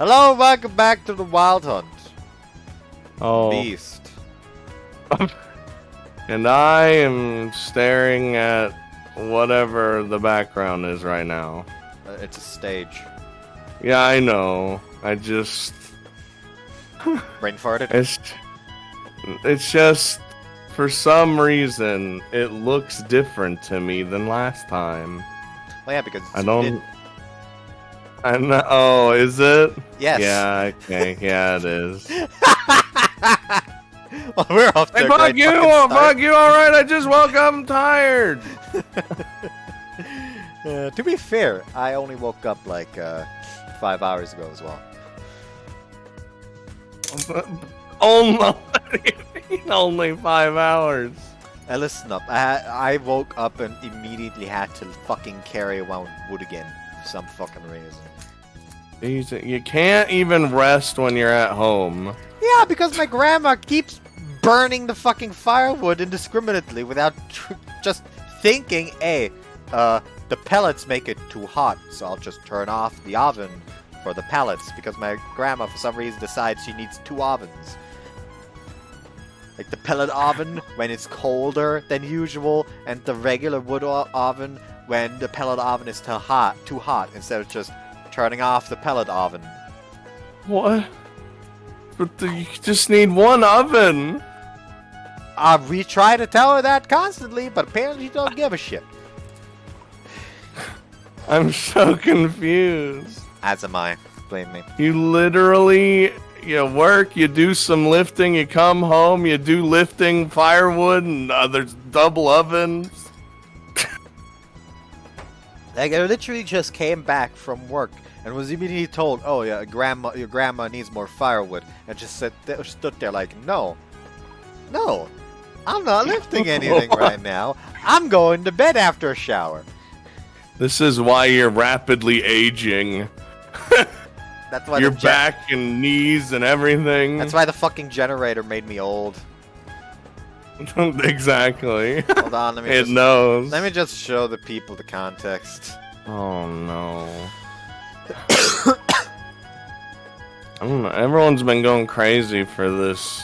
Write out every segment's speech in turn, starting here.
Hello, welcome back to the Wild Hunt. Oh. Beast. And I am staring at whatever the background is right now. It's a stage. Yeah, I know. I just... Brain farted? It's just... For some reason, it looks different to me than last time. Well, yeah, because I don't... I know. Oh, is it? Yes. Yeah, okay. Yeah, it is. Well, we're off to Hey, a fuck great you! fucking start. Fuck you! Alright, I just woke up. I'm tired. To be fair, I only woke up like 5 hours ago as well. Only 5 hours. Listen up. I woke up and immediately had to fucking carry around wood again for some fucking reason. You can't even rest when you're at home. Yeah, because my grandma keeps burning the fucking firewood indiscriminately without just thinking, hey, the pellets make it too hot, so I'll just turn off the oven for the pellets, because my grandma, for some reason, decides she needs 2 ovens. Like the pellet oven when it's colder than usual, and the regular wood oven when the pellet oven is too hot, instead of just turning off the pellet oven. What? But you just need one oven. We try to tell her that constantly, but apparently she don't give a shit. I'm so confused. As am I. Blame me. You literally, you work, you do some lifting, you come home, you do lifting, firewood, and there's double ovens. Like, I literally just came back from work and was immediately told, oh yeah, your grandma needs more firewood. And just stood there like, no, I'm not lifting anything right now. I'm going to bed after a shower. This is why you're rapidly aging. That's why your back and knees and everything. That's why the fucking generator made me old. Exactly. Hold on, It knows. Let me just show the people the context. Oh no. I don't know. Everyone's been going crazy for this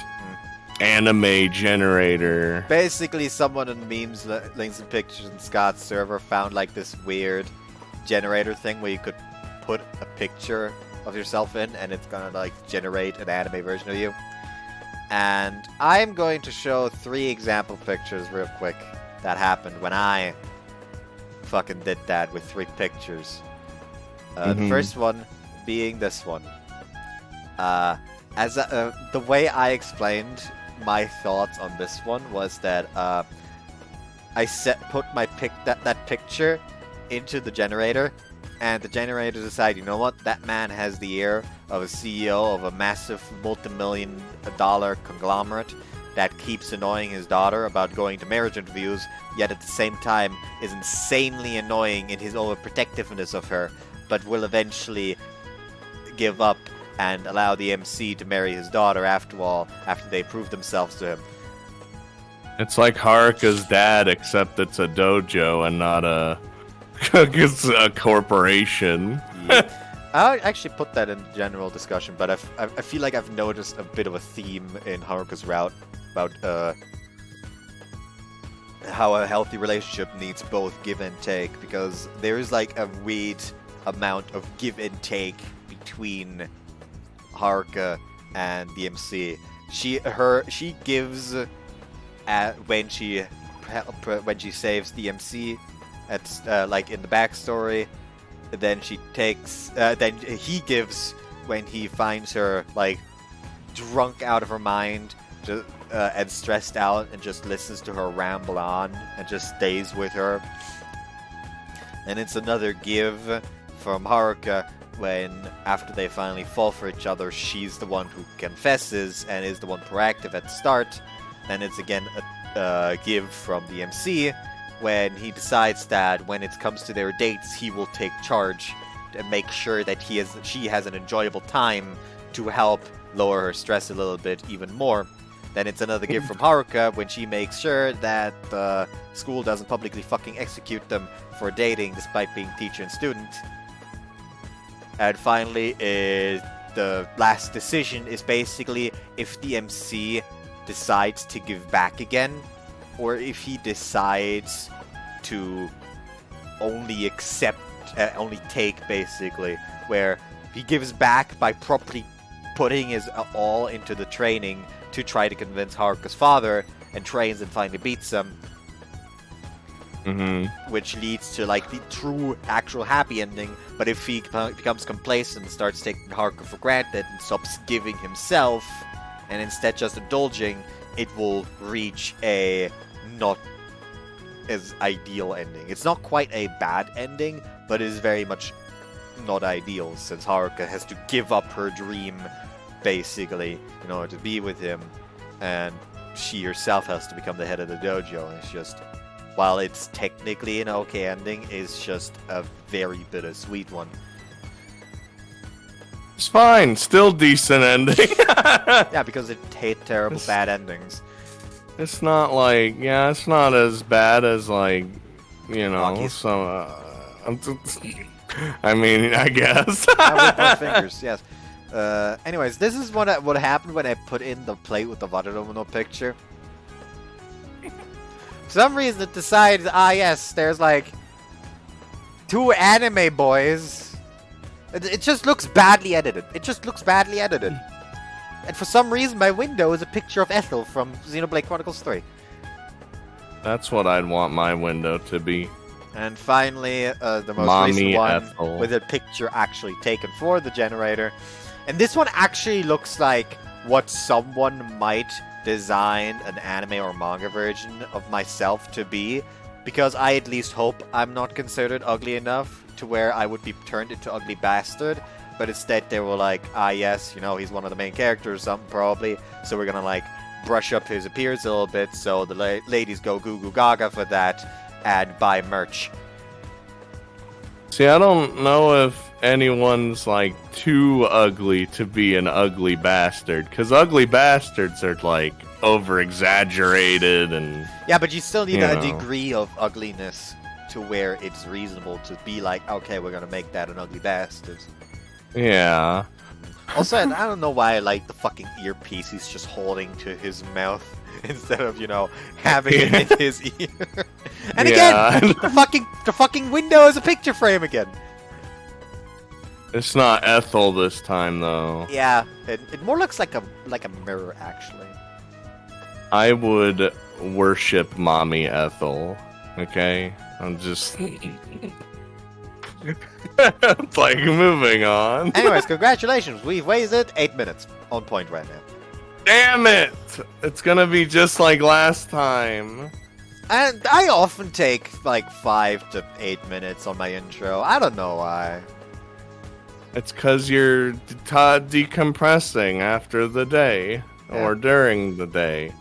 anime generator. Basically, someone in memes, links and pictures in Scott's server found like this weird generator thing where you could put a picture of yourself in and it's gonna like generate an anime version of you. And I'm going to show 3 example pictures real quick that happened when I fucking did that with 3 pictures. The first one being this one. The way I explained my thoughts on this one was that I put that picture into the generator, and the generator decided, you know what, that man has the ear of a CEO of a massive multi-million-dollar conglomerate that keeps annoying his daughter about going to marriage interviews, yet at the same time is insanely annoying in his overprotectiveness of her, but will eventually give up and allow the MC to marry his daughter after they prove themselves to him. It's like Haruka's dad, except it's a dojo and not it's a corporation. Yeah. I actually put that in general discussion, but I feel like I've noticed a bit of a theme in Haruka's route about how a healthy relationship needs both give and take, because there is like a weird amount of give and take between Haruka and the MC. She gives when she saves the MC at like in the backstory. Then she takes then he gives when he finds her like drunk out of her mind and stressed out and just listens to her ramble on and just stays with her. And it's another give from Haruka when, after they finally fall for each other, she's the one who confesses and is the one proactive at the start. Then it's again a give from the MC when he decides that when it comes to their dates, he will take charge and make sure that she has an enjoyable time to help lower her stress a little bit even more. Then it's another give from Haruka when she makes sure that the school doesn't publicly fucking execute them for dating despite being teacher and student. And finally, the last decision is basically if the MC decides to give back again, or if he decides to only only take, basically, where he gives back by properly putting his all into the training to try to convince Haruka's father, and trains and finally beats him. Which leads to like the true, actual happy ending. But if he becomes complacent and starts taking Haruka for granted and stops giving himself, and instead just indulging, it will reach a not as ideal ending. It's not quite a bad ending, but it is very much not ideal, since Haruka has to give up her dream, basically, in order to be with him, and she herself has to become the head of the dojo, and it's just, while it's technically an okay ending, it's just a very bittersweet one. It's fine, still decent ending. Yeah, because it hate terrible bad endings. It's not like, it's not as bad as like, some. I mean, I guess. I whip my fingers, yes. Anyways, this is what happened when I put in the plate with the water domino picture. For some reason it decided, yes, there's like 2 anime boys. It just looks badly edited. And for some reason my window is a picture of Ethel from Xenoblade Chronicles 3. That's what I'd want my window to be. And finally, the most Mommy recent one Ethel. with a picture actually taken for the generator. And this one actually looks like what someone might design an anime or manga version of myself to be, because I at least hope I'm not considered ugly enough to where I would be turned into ugly bastard, but instead they were like, yes, he's one of the main characters or something probably, so we're gonna like brush up his appearance a little bit, so the ladies go goo goo gaga for that and buy merch. See, I don't know if anyone's like too ugly to be an ugly bastard, because ugly bastards are like over exaggerated and yeah, but you still need a degree of ugliness to where it's reasonable to be like, okay, we're gonna make that an ugly bastard. Yeah. Also, I don't know why I like the fucking earpiece he's just holding to his mouth instead of, having it in his ear. And again, the fucking window is a picture frame again. It's not Ethel this time, though. Yeah, it more looks like a mirror, actually. I would worship Mommy Ethel. Okay, I'm just it's like moving on. Anyways, congratulations, we've wasted 8 minutes on point right now. Damn it! It's gonna be just like last time. And I often take like 5 to 8 minutes on my intro. I don't know why. It's because you're decompressing after the day, or during the day.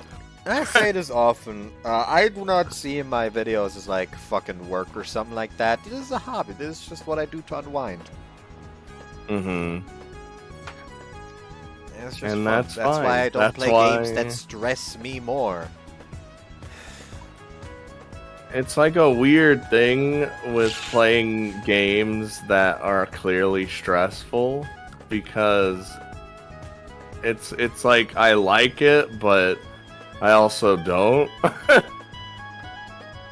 I say this often. I do not see my videos as like fucking work or something like that. This is a hobby. This is just what I do to unwind. Mm-hmm. It's just and fun. that's fine. Why I don't play games that stress me more. It's like a weird thing with playing games that are clearly stressful, because it's like I like it, but I also don't.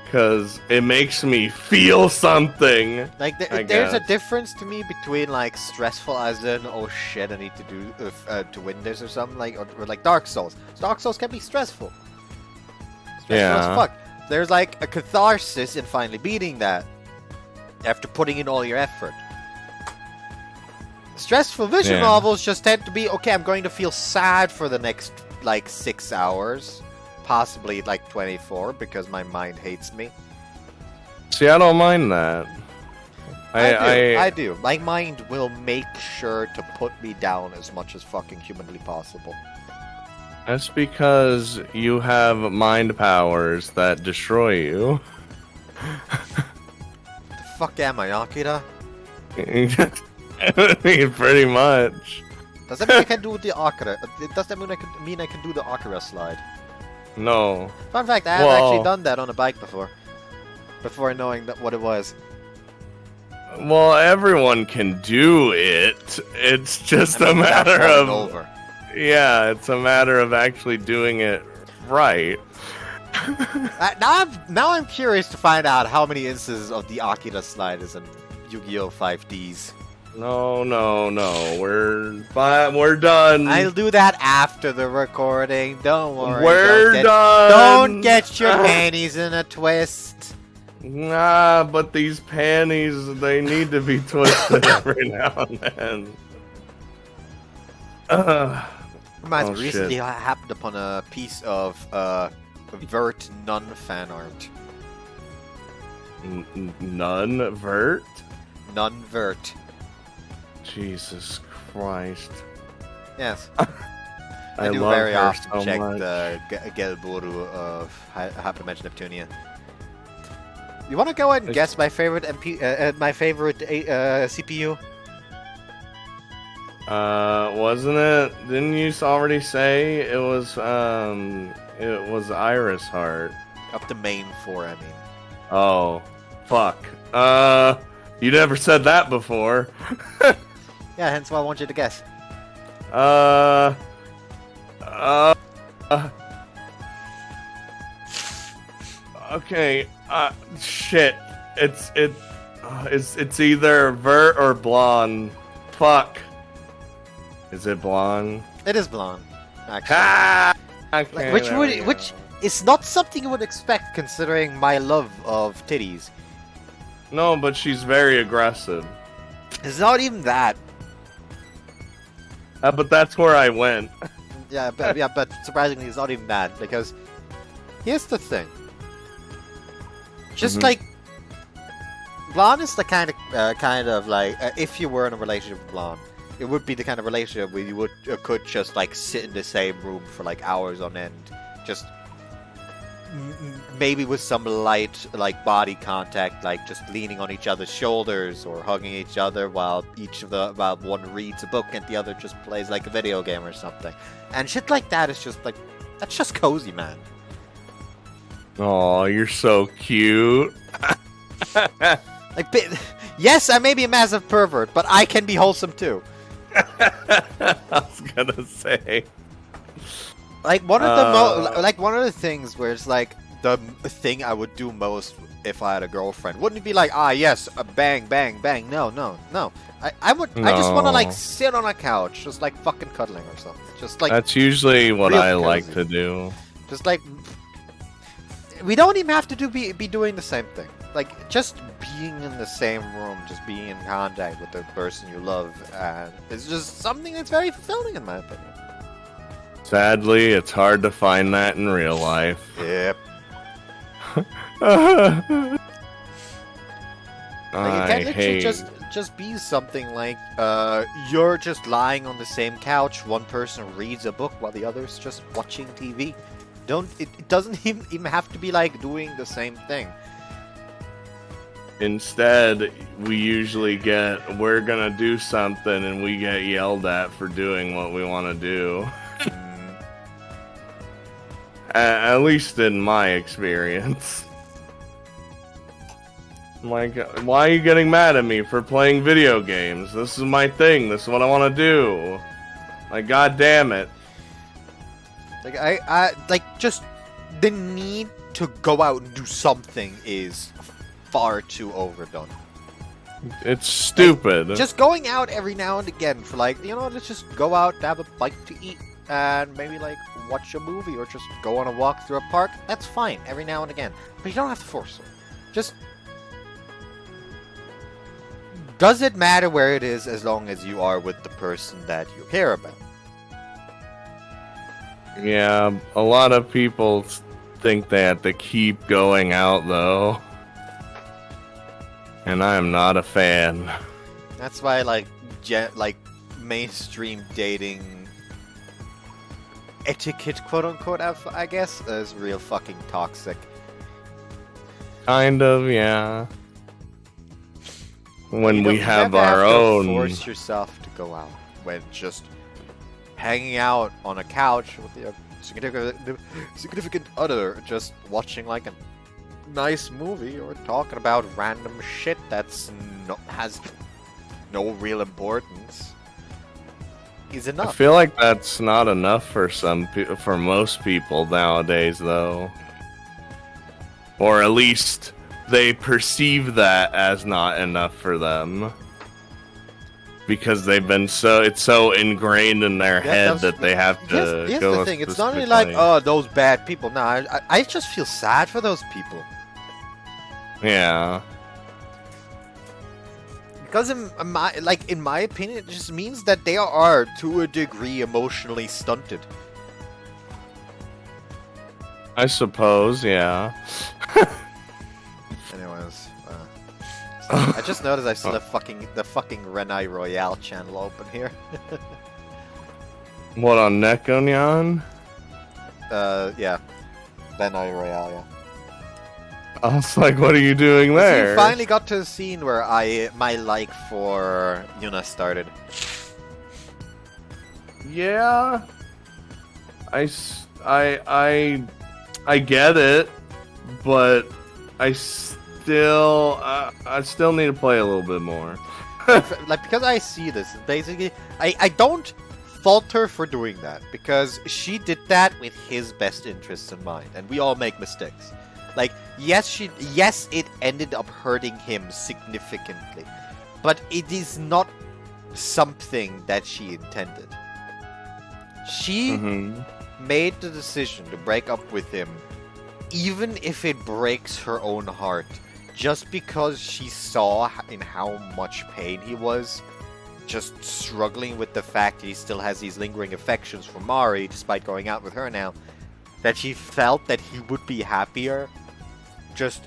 Because it makes me feel something. Like, there's a difference to me between, like, stressful as in, oh shit, I need to do, to win this or something, like, or like Dark Souls. Dark Souls can be stressful. Stressful as fuck. There's, like, a catharsis in finally beating that, after putting in all your effort. Stressful visual novels just tend to be, okay, I'm going to feel sad for the next, like, 6 hours. Possibly like 24, because my mind hates me. See, I don't mind that. I do. My mind will make sure to put me down as much as fucking humanly possible. That's because you have mind powers that destroy you. The fuck am I, Akira? Pretty much. Does that mean I can do the Akira? Does that mean I can do the Akira slide? No. Fun fact, I have actually done that on a bike before knowing what it was. Well, everyone can do it. It's just a matter of over. Yeah, it's a matter of actually doing it right. Now I'm curious to find out how many instances of the Akira slide is in Yu-Gi-Oh! 5Ds. No, we're done. I'll do that after the recording. Don't worry. We're done. Don't get your panties in a twist. Nah, but these panties, they need to be twisted every now and then. Reminds me, recently I happened upon a piece of Vert Nun fan art. Nun Vert? Nun Vert. Jesus Christ. Yes. I do love very her often so check much. the Gelburu of Hyperdimension Neptunia. You want to go ahead and guess my favorite CPU? Wasn't it? Didn't you already say it was Iris Heart? Up to main 4, I mean. Oh, fuck. You never said that before. Yeah, hence why I want you to guess. Okay. Shit. It's either Vert or Blonde. Fuck. Is it Blonde? It is blonde, actually. Okay, which is not something you would expect considering my love of titties. No, but she's very aggressive. It's not even that. But that's where I went. Yeah, but surprisingly, it's not even that because here's the thing. Just like blonde is the kind of like if you were in a relationship with blonde, it would be the kind of relationship where you could just like sit in the same room for like hours on end, just maybe with some light like body contact, like just leaning on each other's shoulders or hugging each other while one reads a book and the other just plays like a video game or something, and shit like that is just like that's just cozy, man. Oh, you're so cute. Like, yes, I may be a massive pervert, but I can be wholesome too. I was gonna say, like one of the things where it's like the thing I would do most if I had a girlfriend wouldn't it be like yes, bang bang bang. No. I just want to like sit on a couch, just like fucking cuddling or something. Just like that's usually what I cozy. like to do. Just like we don't even have to be doing the same thing. Like, just being in the same room, just being in contact with the person you love, is just something that's very fulfilling, in my opinion. Sadly, it's hard to find that in real life. Yep. I Like, it can hate. just be something like, you're just lying on the same couch, one person reads a book while the other's just watching TV. It doesn't even have to be like doing the same thing. Instead, we usually we're gonna do something and we get yelled at for doing what we want to do. At least in my experience. Like, why are you getting mad at me for playing video games? This is my thing. This is what I want to do. Like, god damn it. Like, I like, just the need to go out and do something is far too overdone. It's stupid. Like, just going out every now and again for like, let's just go out, have a bite to eat, and maybe like watch a movie or just go on a walk through a park. That's fine every now and again, but you don't have to force it. Just does it matter where it is as long as you are with the person that you care about? Yeah, a lot of people think they have to keep going out though. And I am not a fan. That's why, like mainstream dating etiquette, quote unquote, I guess, is real fucking toxic. Kind of, yeah. When we have never our have to own. force yourself to go out. When just hanging out on a couch with your significant other, just watching like a nice movie or talking about random shit that's has no real importance is enough. I feel like that's not enough for for most people nowadays, though. Or at least they perceive that as not enough for them. Because they've been it's so ingrained in their head that they have to here's go the a thing, it's not specific only like, lane. oh, those bad people. No, I just feel sad for those people. Yeah. Because in my opinion, it just means that they are, to a degree, emotionally stunted. I suppose, yeah. Anyways, I just noticed I still have the fucking Renai Royale channel open here. What, on Nekonyan? Yeah. Renai Royale, yeah. I was like, what are you doing there? We finally got to the scene where my like for Yuna started. Yeah. I get it, but I still need to play a little bit more. Because I see this, basically, I don't fault her for doing that, because she did that with his best interests in mind, and we all make mistakes. Like, yes, it ended up hurting him significantly, but it is not something that she intended. She made the decision to break up with him, even if it breaks her own heart, just because she saw in how much pain he was, just struggling with the fact that he still has these lingering affections for Mari, despite going out with her now, that she felt that he would be happier just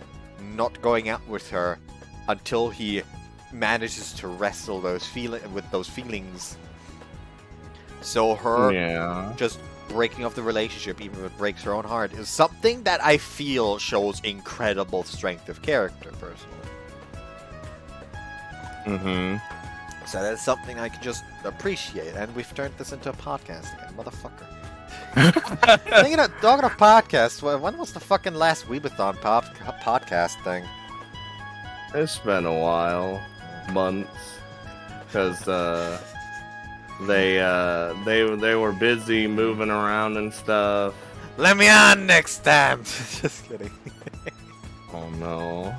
not going out with her until he manages to wrestle with those feelings. So her just breaking off the relationship, even if it breaks her own heart, is something that I feel shows incredible strength of character, personally. So that's something I can just appreciate, and we've turned this into a podcast again, motherfucker. Talking of podcasts, when was the fucking last Weebathon podcast thing? It's been a while, months, because they were busy moving around and stuff. Let me on next time. Just kidding. Oh no.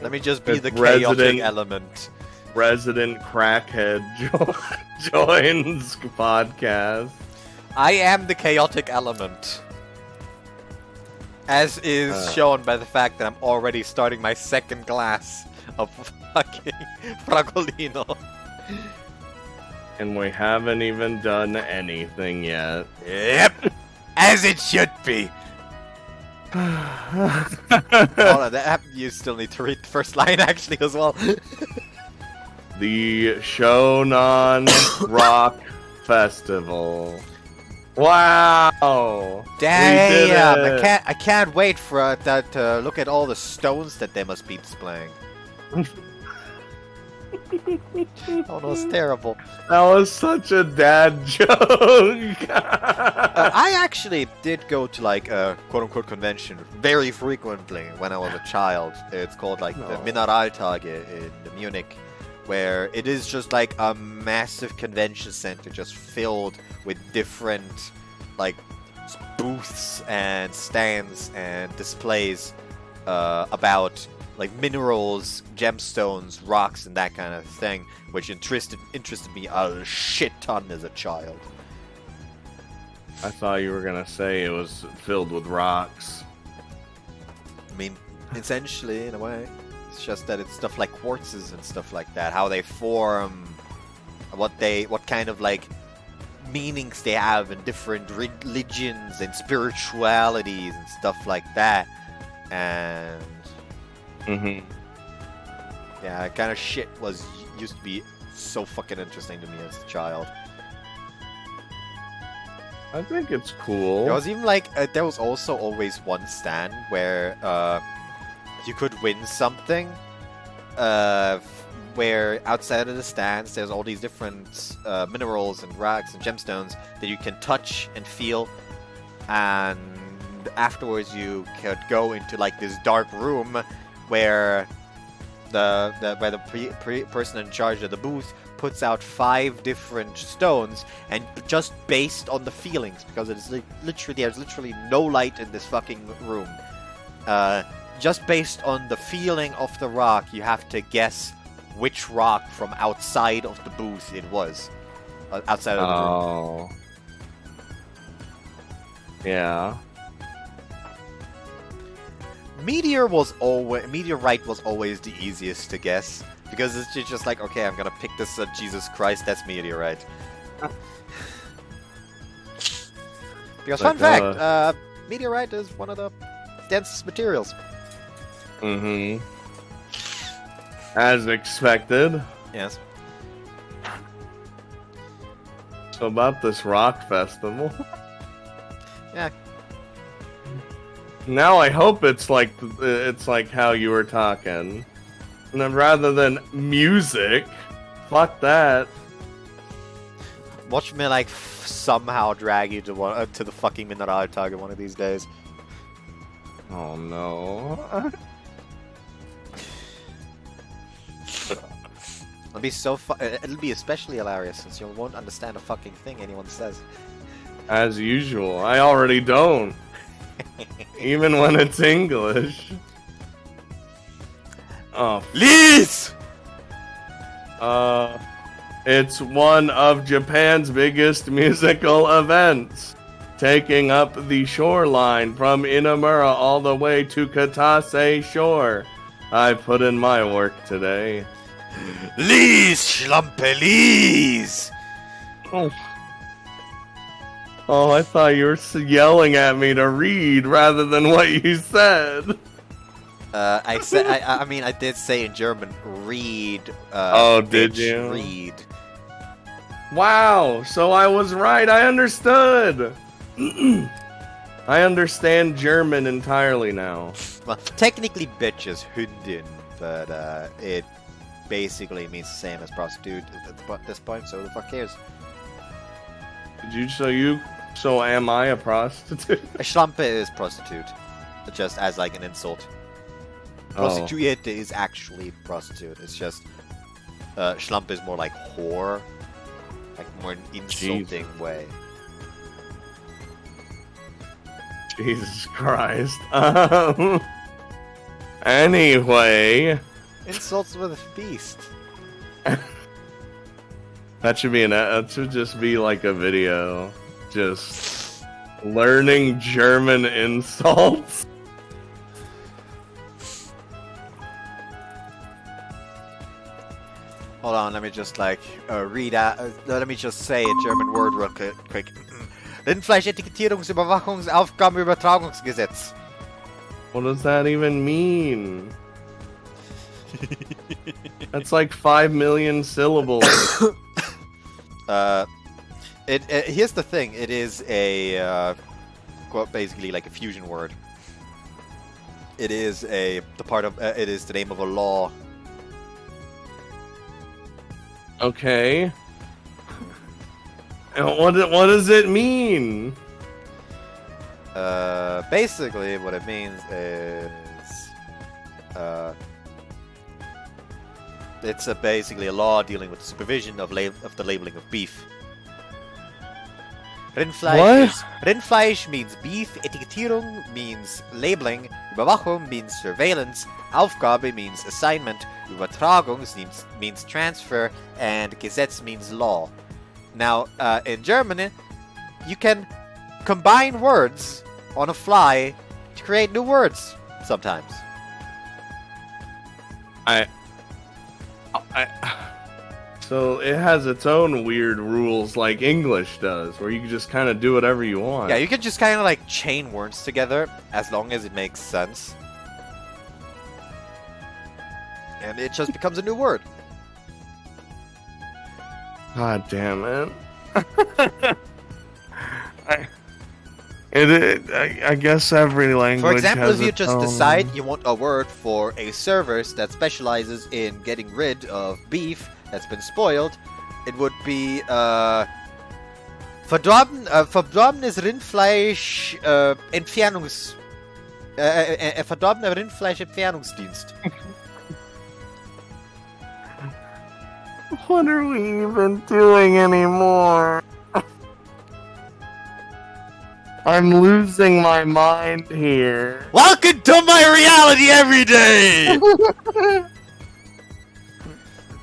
Let me just be the chaotic element. Resident crackhead joins podcast. I am the chaotic element. As is shown by the fact that I'm already starting my second glass of fucking Fragolino. And we haven't even done anything yet. Yep! As it should be! Hold on, you still need to read the first line actually as well. The Shonan Rock Festival. Wow! Damn! I can't wait for that to look at all the stones that they must be displaying. Oh no, it's terrible. That was such a dad joke. I actually did go to like a quote-unquote convention very frequently when I was a child. It's called like the Mineraltage in Munich, where it is just like a massive convention center just filled with different like booths and stands and displays about like minerals, gemstones, rocks, and that kind of thing, which interested me a shit ton as a child. I thought you were gonna say it was filled with rocks. I mean, essentially, in a way. It's just that it's stuff like quartzes and stuff like that, how they form, what kind of like meanings they have in different religions and spiritualities and stuff like that. And yeah, kind of shit used to be so fucking interesting to me as a child. I think it's cool. There was even like there was also always one stand where you could win something. Where outside of the stands, there's all these different minerals and rocks and gemstones that you can touch and feel, and afterwards you could go into like this dark room where the person in charge of the booth puts out 5 different stones, and just based on the feelings, because it's there's literally no light in this fucking room. Just based on the feeling of the rock, you have to guess which rock from outside of the booth it was. Outside of the room. Oh. Yeah. Meteorite was always the easiest to guess, because it's just like, okay, I'm gonna pick this up, Jesus Christ, that's meteorite. Because fun fact, meteorite is one of the densest materials. Mm-hmm. As expected. Yes. So about this rock festival. Yeah. Now I hope it's like how you were talking, and then rather than music, fuck that. Watch me like somehow drag you to the fucking Mineral target one of these days. Oh no. It'll be it'll be especially hilarious since you won't understand a fucking thing anyone says. As usual, I already don't. Even when it's English. Oh, Please! It's one of Japan's biggest musical events, taking up the shoreline from Inamura all the way to Katase Shore. I put in my work today. Please, Schlampe, please! Oh, I thought you were yelling at me to read rather than what you said. I did say in German, read. Did you? Read. Wow, so I was right. I understood. I understand German entirely now. Well, technically, bitch is Hündin, but it basically means the same as prostitute at this point. So who the fuck cares? So am I a prostitute? A Schlampe is prostitute, just as like an insult. Prostituierte is actually prostitute. It's just Schlampe is more like whore, like more an insulting way. Jesus Christ. Anyway, insults with a feast. That should just be like a video. Just learning German insults. Hold on, let me just read out. Let me just say a German word real quick. Rindfleisch-Etikettierungsüberwachungsaufgabenübertragungsgesetz. What does that even mean? That's like 5 million syllables. Here's the thing. It is basically like a fusion word. It is it is the name of a law. Okay. And what does it mean? Basically, what it means is, it's basically a law dealing with the supervision of the labeling of beef. Rindfleisch means beef, Etikettierung means labeling, Überwachung means surveillance, Aufgabe means assignment, Übertragung means transfer, and Gesetz means law. Now, in German, you can combine words on a fly to create new words sometimes. So it has its own weird rules like English does, where you can just kind of do whatever you want. Yeah, you can just kind of like chain words together as long as it makes sense. And it just becomes a new word. God damn it. I guess every language For example, has if you its just own... decide you want a word for a service that specializes in getting rid of beef that's been spoiled, it would be Verdorbenes Rindfleisch verdorbener Rindfleisch-Entfernungsdienst. What are we even doing anymore? I'm losing my mind here. Welcome to my reality every day!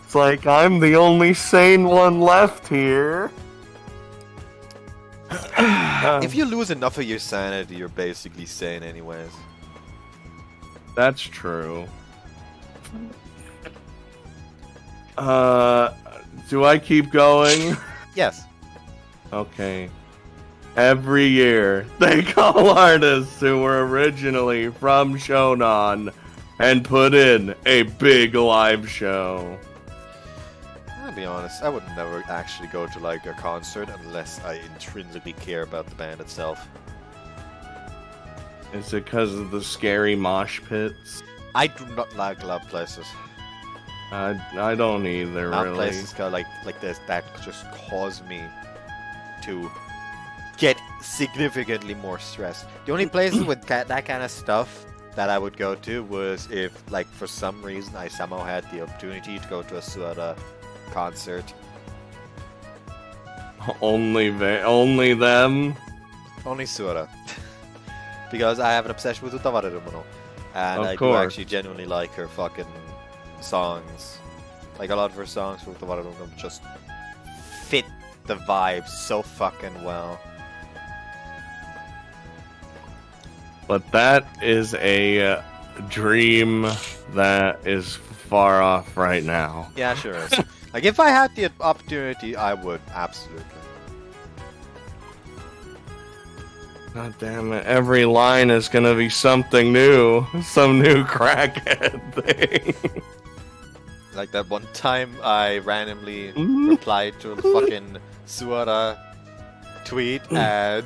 It's like I'm the only sane one left here. If you lose enough of your sanity, you're basically sane anyways. That's true. Do I keep going? Yes. Okay. Every year, they call artists who were originally from Shonan and put in a big live show. I'll be honest, I would never actually go to like a concert unless I intrinsically care about the band itself. Is it because of the scary mosh pits? I do not like loud places. I don't either, Loud really. places like this that just cause me to get significantly more stressed. The only places with that kind of stuff that I would go to was if, like, for some reason I somehow had the opportunity to go to a Suara concert. Only them? Only Suara. Because I have an obsession with Utawara Rumono. And Of I do course. actually genuinely like her fucking songs. Like, a lot of her songs for Utawara Rumono just fit the vibe so fucking well. But that is a dream that is far off right now. Yeah, sure is. Like, if I had the opportunity, I would, absolutely. God damn it, every line is gonna be something new. Some new crackhead thing. Like that one time I randomly replied to the fucking Suara tweet and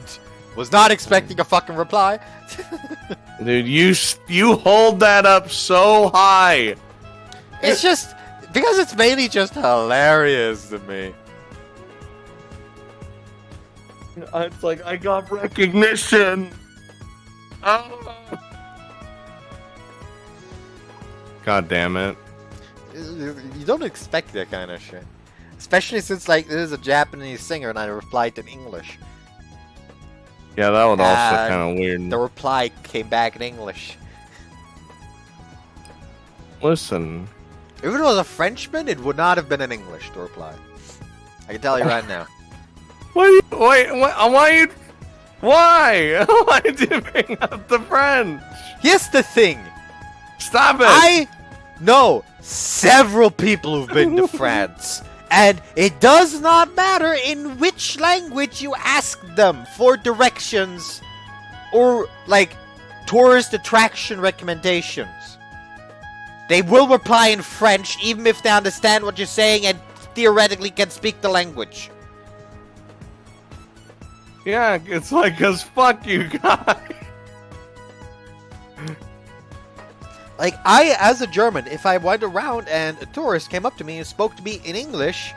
was not expecting a fucking reply. Dude, you hold that up so high. It's just because it's mainly just hilarious to me. It's like, I got recognition. Oh. God damn it. You don't expect that kind of shit. Especially since, like, this is a Japanese singer and I replied in English. Yeah, that was also And kind of weird. The reply came back in English. Listen. If it was a Frenchman, it would not have been in English, the reply. I can tell you right now. Why are you bring up the French? Here's the thing. Stop it! I know several people who've been to France, and it does not matter in which language you ask them for directions or, like, tourist attraction recommendations. They will reply in French even if they understand what you're saying and theoretically can speak the language. Yeah, it's like, 'cause fuck you guys. Like, I, as a German, if I went around and a tourist came up to me and spoke to me in English,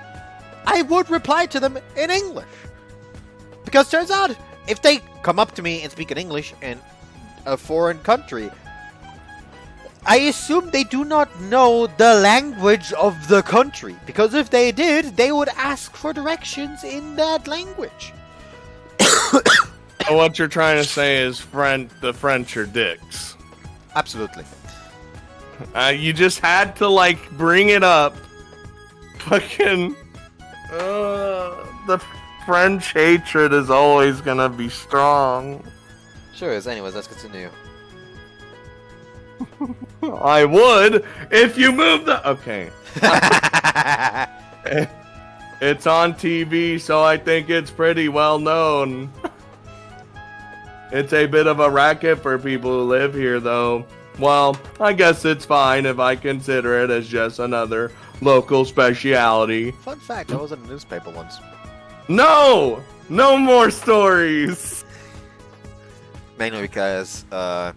I would reply to them in English. Because turns out, if they come up to me and speak in English in a foreign country, I assume they do not know the language of the country. Because if they did, they would ask for directions in that language. So what you're trying to say is the French are dicks. Absolutely. You just had to, like, bring it up. Fucking... the French hatred is always gonna be strong. Sure is. Anyways, let's continue. I would if you moved the... Okay. It's on TV, so I think it's pretty well known. It's a bit of a racket for people who live here, though. Well, I guess it's fine if I consider it as just another local speciality. Fun fact, I was in a newspaper once. No! No more stories! Mainly because, for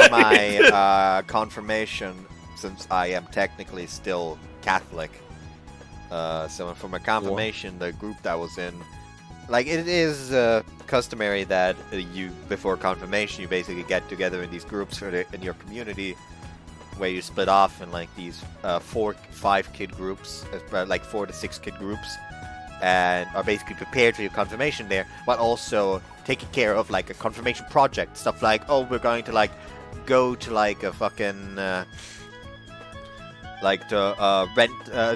my confirmation, since I am technically still Catholic, so for my confirmation, the group that I was in like it is customary that you before confirmation you basically get together in these groups in your community, where you split off in like these 4-5 kid groups, like 4 to 6 kid groups, and are basically prepared for your confirmation there, but also taking care of like a confirmation project, stuff like, oh, we're going to like go to like a fucking like to rent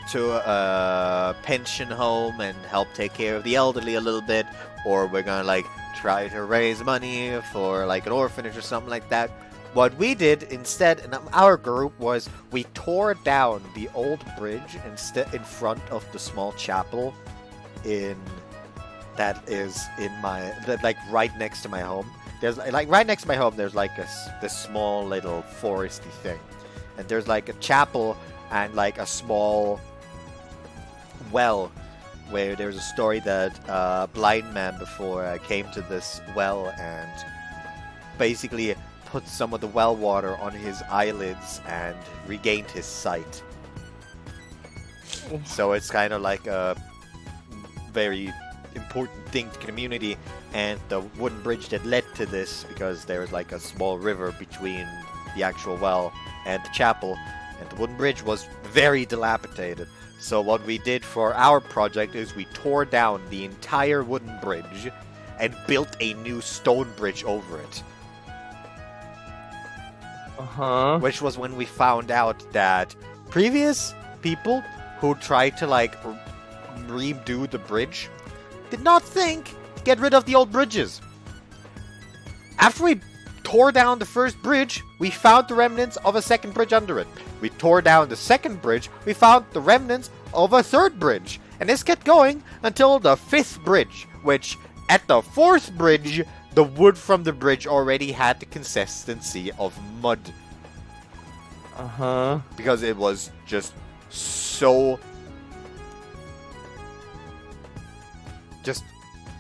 to a pension home and help take care of the elderly a little bit, or we're gonna like try to raise money for like an orphanage or something like that. What we did instead in our group was we tore down the old bridge in front of the small chapel that is like right next to my home. There's like right next to my home. There's like this small little foresty thing, and there's like a chapel and like a small well, where there's a story that a blind man before came to this well and basically put some of the well water on his eyelids and regained his sight. So it's kind of like a very important thing to the community, and the wooden bridge that led to this, because there's like a small river between the actual well and the chapel, and the wooden bridge was very dilapidated. So what we did for our project is we tore down the entire wooden bridge and built a new stone bridge over it. Which was when we found out that previous people who tried to like redo the bridge did not think to get rid of the old bridges. After we tore down the first bridge, we found the remnants of a second bridge under it. We tore down the second bridge, we found the remnants of a third bridge. And this kept going until the 5th bridge, which at the 4th bridge, the wood from the bridge already had the consistency of mud. Because it was just so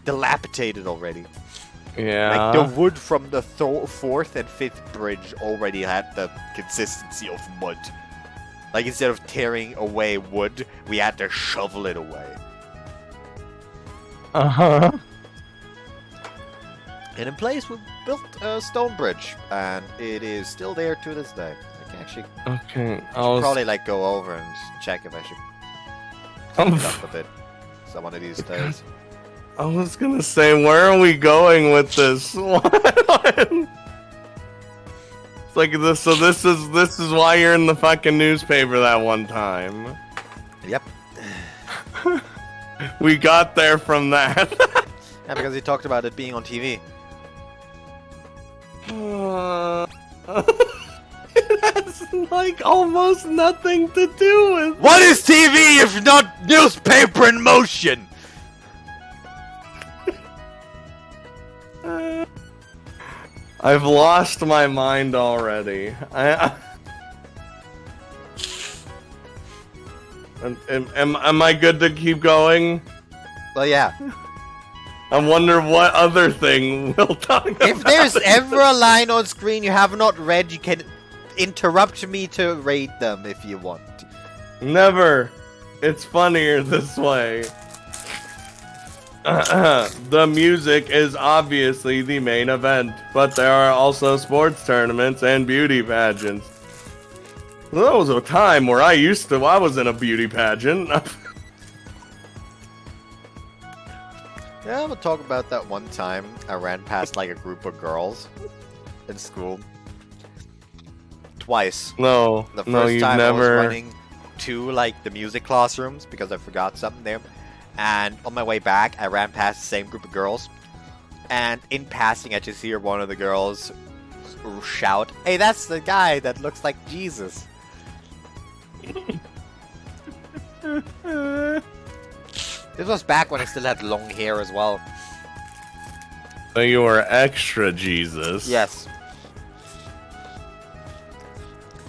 dilapidated already. Yeah. Like the wood from the 4th and 5th bridge already had the consistency of mud. Like instead of tearing away wood, we had to shovel it away. And in place, we built a stone bridge, and it is still there to this day. I can actually probably like go over and check if I should clean it up a bit. So one of these days. I was gonna say, where are we going with this? It's like this. So this is why you're in the fucking newspaper that one time. Yep. We got there from that. Yeah, because he talked about it being on TV. It has like almost nothing to do with. What is TV if not newspaper in motion? I've lost my mind already. Am I good to keep going? Well, yeah. I wonder what other thing we'll talk about. If there's ever a line on screen you have not read, you can interrupt me to read them if you want. Never. It's funnier this way. The music is obviously the main event, but there are also sports tournaments and beauty pageants. Well, there was a time where I was in a beauty pageant. Yeah, we'll talk about that one time I ran past like a group of girls in school. Twice. No, the first you've time never... I was running to like the music classrooms because I forgot something there. And on my way back, I ran past the same group of girls. And in passing, I just hear one of the girls shout, "Hey, that's the guy that looks like Jesus." This was back when I still had long hair as well. So you were extra Jesus. Yes.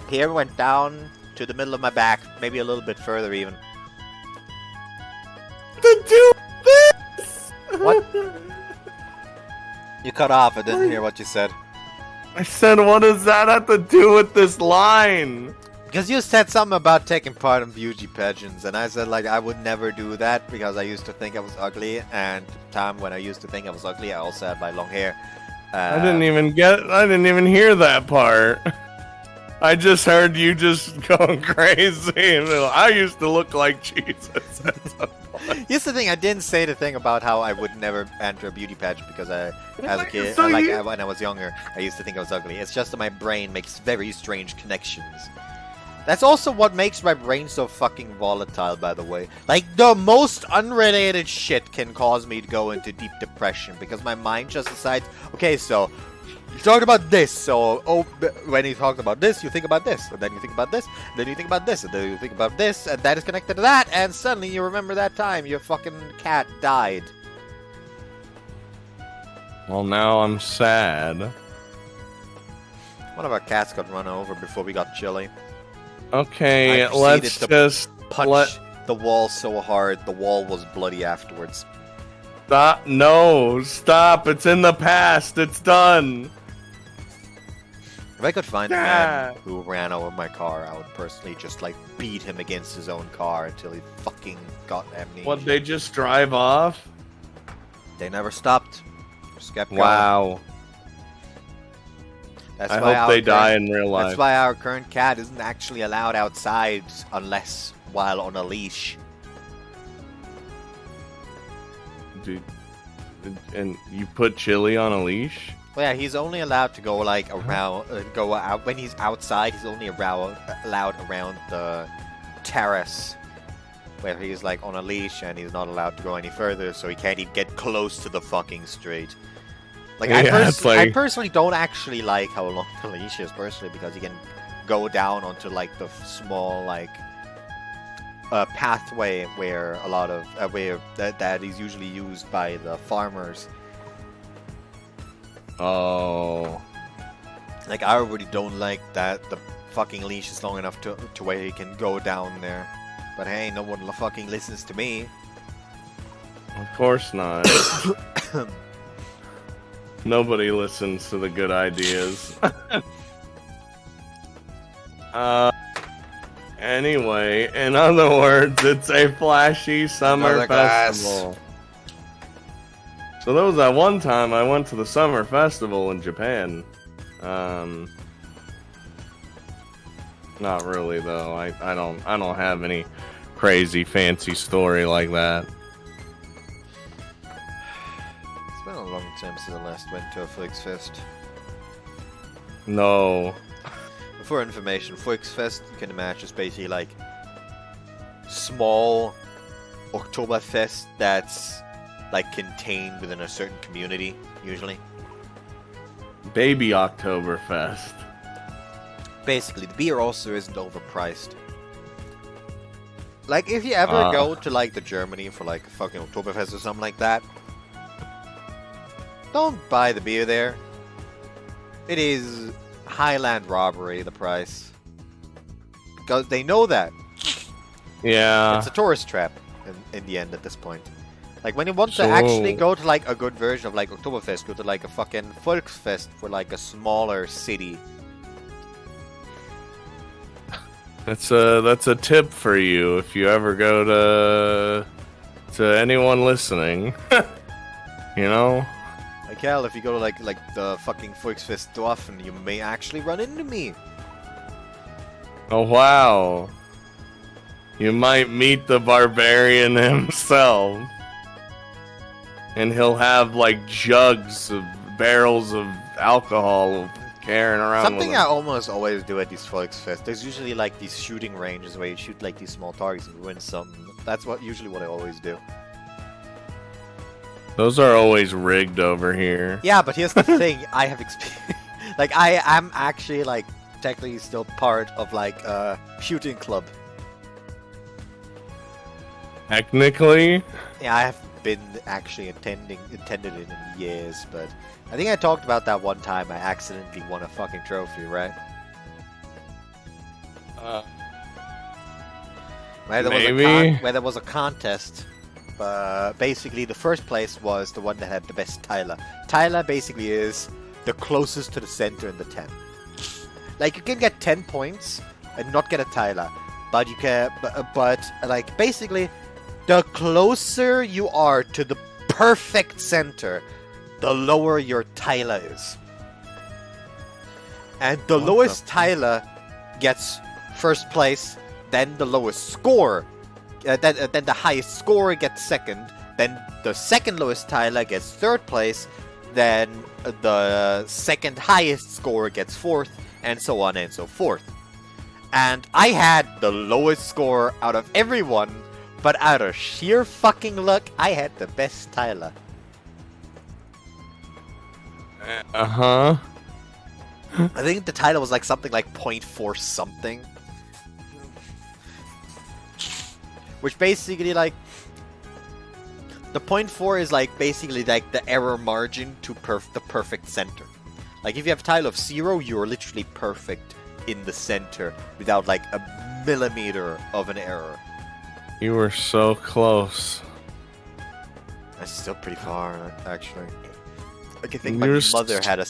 Hair went down to the middle of my back, maybe a little bit further even. To do this! What? You cut off. I didn't hear what you said. I said, what does that have to do with this line? Because you said something about taking part in beauty pageants, and I said like I would never do that because I used to think I was ugly, and at the time when I used to think I was ugly, I also had my long hair. I didn't even hear that part. I just heard you just going crazy. And I used to look like Jesus. Here's the thing: I didn't say the thing about how I would never enter a beauty pageant because as a kid, when I was younger, I used to think I was ugly. It's just that my brain makes very strange connections. That's also what makes my brain so fucking volatile, by the way. Like, the most unrelated shit can cause me to go into deep depression because my mind just decides, okay, so you talked about this, so when you talked about this, you think about this, and then you think about this, and then you think about this, and then you think about this, and that is connected to that, and suddenly you remember that time your fucking cat died. Well, now I'm sad. One of our cats got run over before we got chilly. Okay, let's just punch the wall so hard the wall was bloody afterwards. Stop! No, stop! It's in the past. It's done. If I could find a man who ran over my car, I would personally just like beat him against his own car until he fucking got amnesia. What? They just drive off? They never stopped. Just kept going. Wow. I hope they die in real life. That's why our current cat isn't actually allowed outside unless while on a leash. Dude, and you put Chili on a leash? Well, yeah, he's only allowed to go like around, go out when he's outside. He's only allowed around the terrace where he's like on a leash, and he's not allowed to go any further. So he can't even get close to the fucking street. Like, yeah, I personally don't actually like how long the leash is, personally, because you can go down onto, like, the small, like, pathway where a lot of, that is usually used by the farmers. Oh. Like, I already don't like that the fucking leash is long enough to where you can go down there. But hey, no one fucking listens to me. Of course not. Nobody listens to the good ideas. Anyway, in other words, it's a flashy summer festival. So there was that one time I went to the summer festival in Japan. Not really though. I don't have any crazy fancy story like that. It's been a long time since I last went to a Flix Fest. No. For information, Flix Fest, you can imagine, is basically like small Oktoberfest that's like contained within a certain community, usually. Baby Oktoberfest. Basically, the beer also isn't overpriced. Like, if you ever go to like the Germany for like a fucking Oktoberfest or something like that, don't buy the beer there. It is Highland robbery, the price. Because they know that. Yeah. It's a tourist trap in the end at this point. Like, when you want to actually go to like a good version of like Oktoberfest, go to like a fucking Volksfest for like a smaller city. That's a tip for you if you ever go to anyone listening. You know? Like, hell, if you go to like the fucking Volksfest too often, you may actually run into me. Oh wow. You might meet the Barbarian himself. And he'll have like jugs of barrels of alcohol carrying around. Something I almost always do at these Volksfest. There's usually like these shooting ranges where you shoot like these small targets and win something. That's usually what I always do. Those are always rigged over here. Yeah, but here's the thing. I have experience. Like, I am actually like technically still part of like a shooting club. Technically? Yeah, I have been actually attended it in years, but I think I talked about that one time I accidentally won a fucking trophy, right? Where there was a contest. Basically, the first place was the one that had the best Tyler. Tyler basically is the closest to the center in the 10. Like, you can get 10 points and not get a tiler. But you can, but like basically, the closer you are to the perfect center, the lower your tiler is. And the lowest tiler gets first place, then the lowest score, then the highest score gets second, then the second lowest tiler gets third place, then the second highest score gets fourth, and so on and so forth. And I had the lowest score out of everyone, but out of sheer fucking luck, I had the best tiler. Uh-huh. I think the title was like something like 0.4 something. Which basically like... The 0.4 is like basically like the error margin to the perfect center. Like if you have a tile of 0, you're literally perfect in the center without like a millimeter of an error. You were so close. That's still pretty far, actually. Like I think my mother had a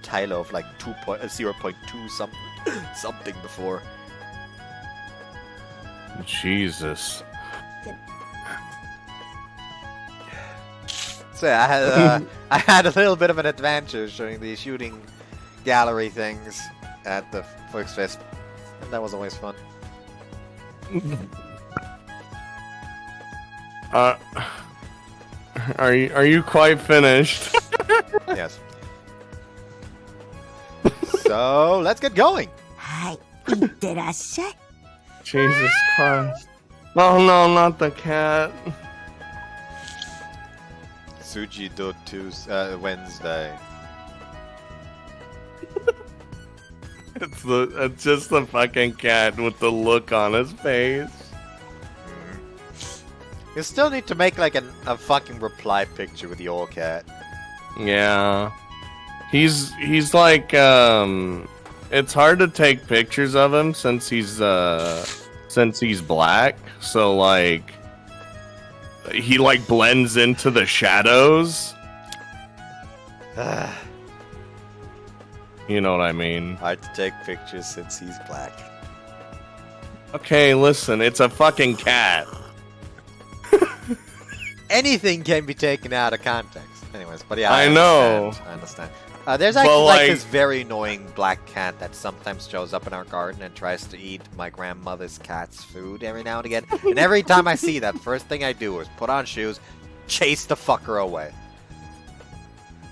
tile of like 0.2 something before. Jesus. So yeah, I had a little bit of an advantage during the shooting gallery things at the Volksfest, and that was always fun. Are you quite finished? Yes. So let's get going. Jesus Christ! Oh no, not the cat. Tsujidou-san, Wednesday. It's just the fucking cat with the look on his face. You still need to make like a fucking reply picture with the old cat. Yeah. He's like it's hard to take pictures of him since he's black. So like he like blends into the shadows. You know what I mean? Hard to take pictures since he's black. Okay, listen, it's a fucking cat. Anything can be taken out of context. Anyways, but yeah, I know. I understand. There's actually like this very annoying black cat that sometimes shows up in our garden and tries to eat my grandmother's cat's food every now and again. And every time I see that, first thing I do is put on shoes, chase the fucker away.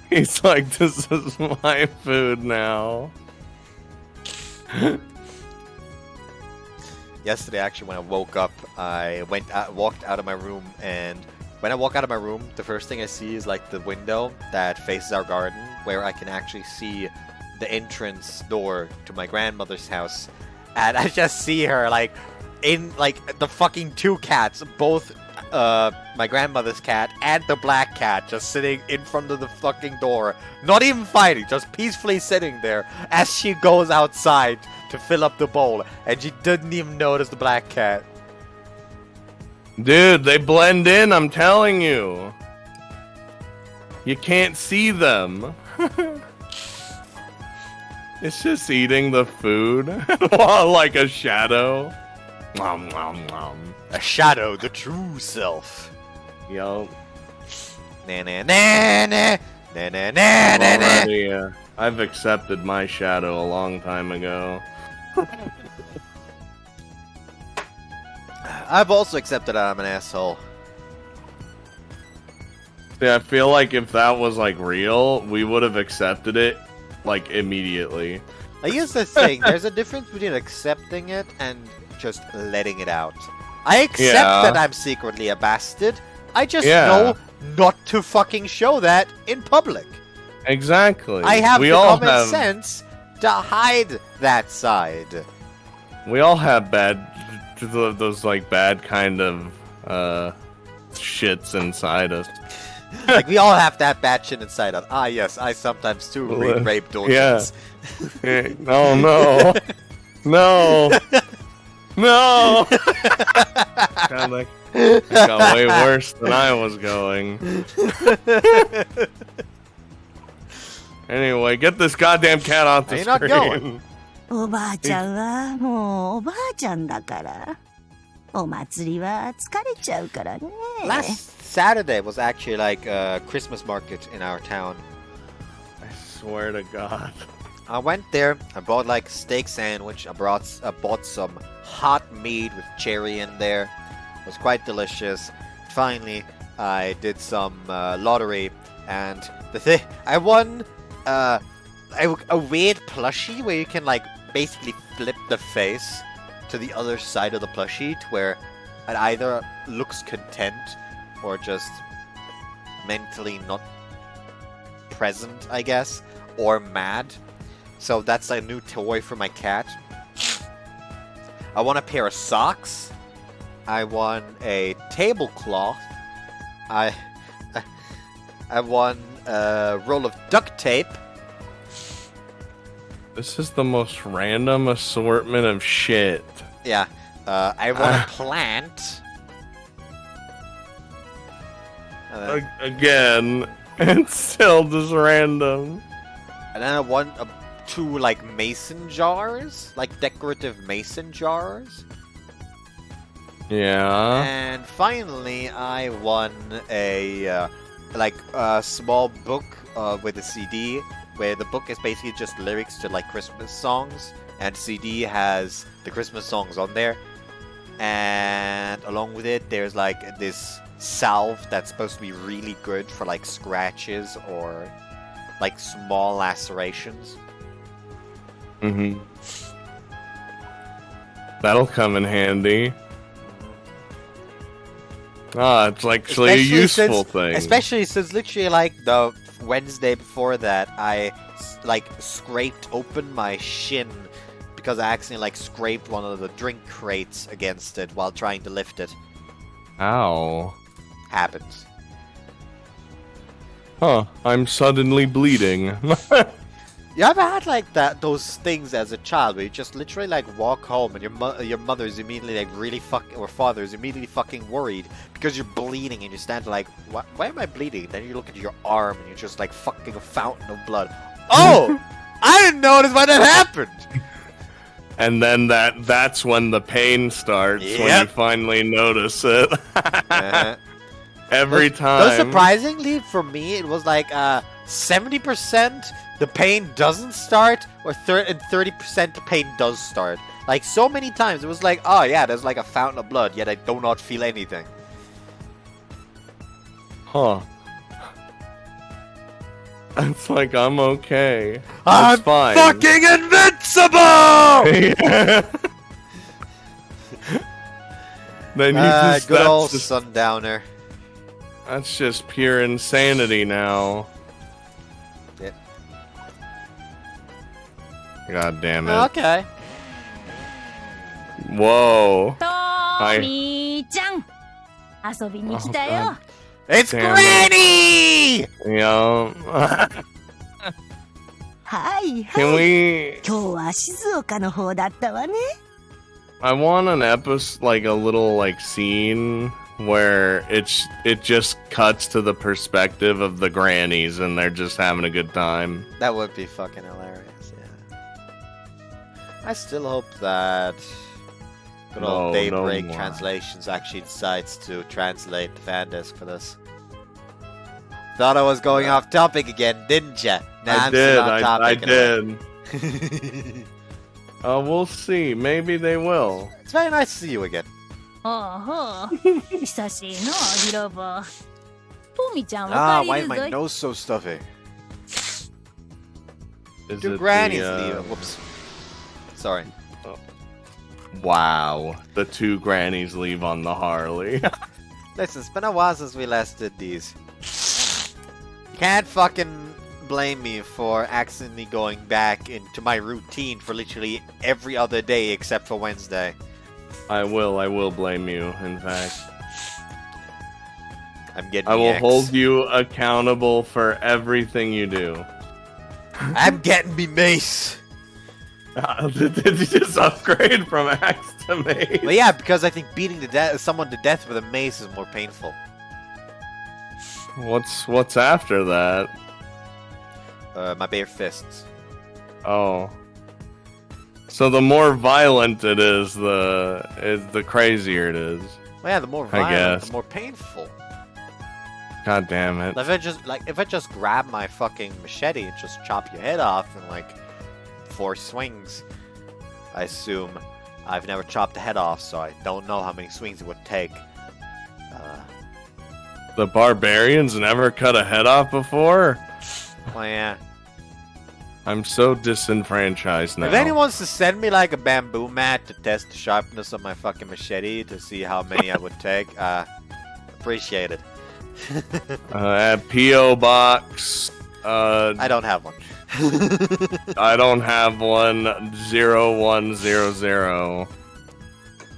He's like, this is my food now. Yesterday, actually, when I woke up, I walked out of my room, and when I walk out of my room, the first thing I see is like the window that faces our garden, where I can actually see the entrance door to my grandmother's house, and I just see her like in like the fucking two cats, both my grandmother's cat and the black cat, just sitting in front of the fucking door, not even fighting, just peacefully sitting there as she goes outside to fill up the bowl, and she didn't even notice the black cat. Dude, they blend in, I'm telling you. You can't see them. It's just eating the food like a shadow. Nom, nom, nom. A shadow, the true self. Yo. Na na na na na na na na. Yeah, I've accepted my shadow a long time ago. I've also accepted I'm an asshole. Yeah, I feel like if that was like real, we would have accepted it like immediately. I guess the thing, there's a difference between accepting it and just letting it out. I accept that I'm secretly a bastard. I just know not to fucking show that in public. Exactly. I have the common sense to hide that side. We all have those like bad kind of shits inside us. Like we all have that bad shit inside us. Ah yes, I sometimes too read rape dorkins. Yeah. Oh no. No. No. It got way worse than I was going. Anyway, get this goddamn cat off the screen. You're not going. おばあちゃんはもうおばあちゃんだから。お祭りは疲れちゃうからね。Last Saturday was actually like a Christmas market in our town. I swear to God. I went there, I bought like steak sandwich, I bought some hot meat with cherry in there. It was quite delicious. Finally, I did some lottery, and I won a weird plushie where you can like basically flip the face to the other side of the plushie to where it either looks content or just mentally not present, I guess, or mad. So that's a new toy for my cat. I won a pair of socks. I won a tablecloth. I won a roll of duct tape. This is the most random assortment of shit. Yeah. I won a plant. Again, it's still just random. And then I won two like mason jars, like decorative mason jars. Yeah. And finally, I won a small book with a CD, where the book is basically just lyrics to like Christmas songs, and CD has the Christmas songs on there. And along with it, there's like this salve that's supposed to be really good for like scratches or like small lacerations. Mm-hmm. That'll come in handy. Ah, it's actually a useful thing. Especially since literally like the Wednesday before that, I like scraped open my shin because I accidentally like scraped one of the drink crates against it while trying to lift it. Ow. Happens. Huh, I'm suddenly bleeding. You ever had like those things as a child where you just literally like walk home and your mother's immediately like really or father's immediately fucking worried because you're bleeding and you stand like, why am I bleeding? Then you look at your arm and you're just like fucking a fountain of blood. Oh! I didn't notice why that happened! And then that's when the pain starts, when you finally notice it. Every time. Though surprisingly, for me, it was like 70% the pain doesn't start, and 30% the pain does start. Like, so many times, it was like, oh yeah, there's like a fountain of blood, yet I do not feel anything. Huh. It's like, I'm okay. I'm fine. fucking invincible! Then you just, good old Sundowner. That's just pure insanity now. Yep. God damn it. Okay. Whoa. トミーちゃん、遊びに来たよ。It's Granny! Yeah. はいは Can い。 we... 今日は静岡の方だったわね。I want an episode, like a little like scene where it just cuts to the perspective of the grannies and they're just having a good time. That would be fucking hilarious, yeah. I still hope that good old Daybreak Translations actually decides to translate the fan disc for this. Thought I was going off topic again, didn't ya? Nah, I did. We'll see. Maybe they will. It's very nice to see you again. ほうほう。久しいの、ギロボ。トミちゃんは why 帰 is る my ぞい。 nose so stuffy? Is Do it Granny's the, leave? Whoops. Sorry. Wow. The two grannies leave on the Harley. Listen, it's been a while since we last did these. Can't fucking blame me for accidentally going back into my routine for literally every other day except for Wednesday. I will blame you, in fact. I'm getting I will X. hold you accountable for everything you do. I'm getting me mace. Did you just upgrade from axe to mace? Well, yeah, because I think beating someone to death with a mace is more painful. What's after that? My bare fists. Oh. So the more violent it is, the crazier it is. Well, yeah, the more I violent, guess. the more painful. God damn it. If I just grab my fucking machete and just chop your head off in like 4 swings, I assume. I've never chopped the head off, so I don't know how many swings it would take. The Barbarians never cut a head off before? Well, yeah. I'm so disenfranchised now. If anyone wants to send me like a bamboo mat to test the sharpness of my fucking machete to see how many I would take, appreciate it. At P.O. Box. I don't have one. I don't have one. 0100.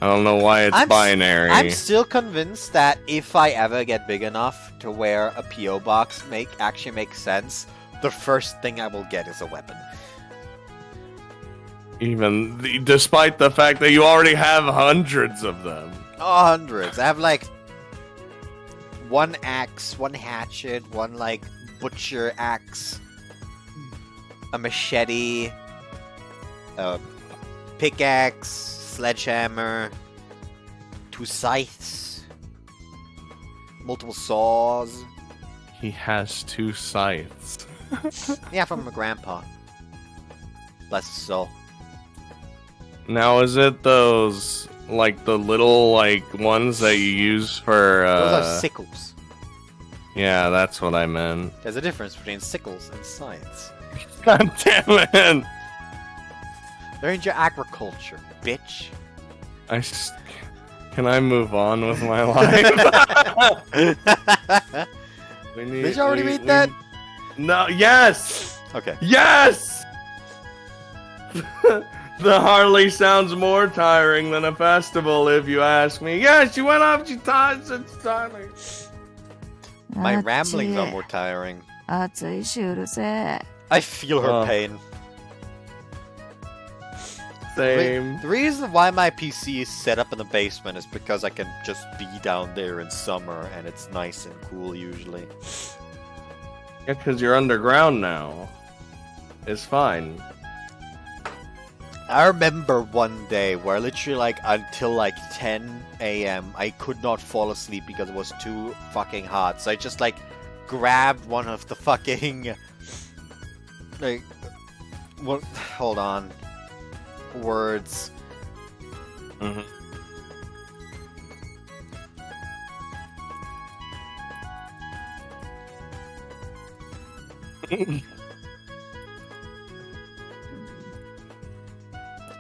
I don't know why it's binary. I'm still convinced that if I ever get big enough to where a P.O. box actually makes sense, the first thing I will get is a weapon. Despite the fact that you already have hundreds of them. Oh, hundreds. I have like 1 axe, 1 hatchet, 1 like butcher axe, a machete, a pickaxe, sledgehammer, 2 scythes, multiple saws. He has 2 scythes. Yeah, from my grandpa. Bless his soul. Now, is it those, like, the little, like, ones that you use for, Those are sickles. Yeah, that's what I meant. There's a difference between sickles and scythes. God damn it! Learn your agriculture, bitch. Can I move on with my life? Did you already read that? No, yes! Okay. Yes! The Harley sounds more tiring than a festival, if you ask me. Yes, she went off, she tired, it's tiring. My ramblings are more tiring. 暑いしうるせえ。 I feel her pain. Same. The reason why my PC is set up in the basement is because I can just be down there in summer and it's nice and cool usually. Yeah, because you're underground now. It's fine. I remember one day where literally like until like 10 a.m. I could not fall asleep because it was too fucking hot. So I just like grabbed one of the fucking like what? Hold on. Words. Mm-hmm.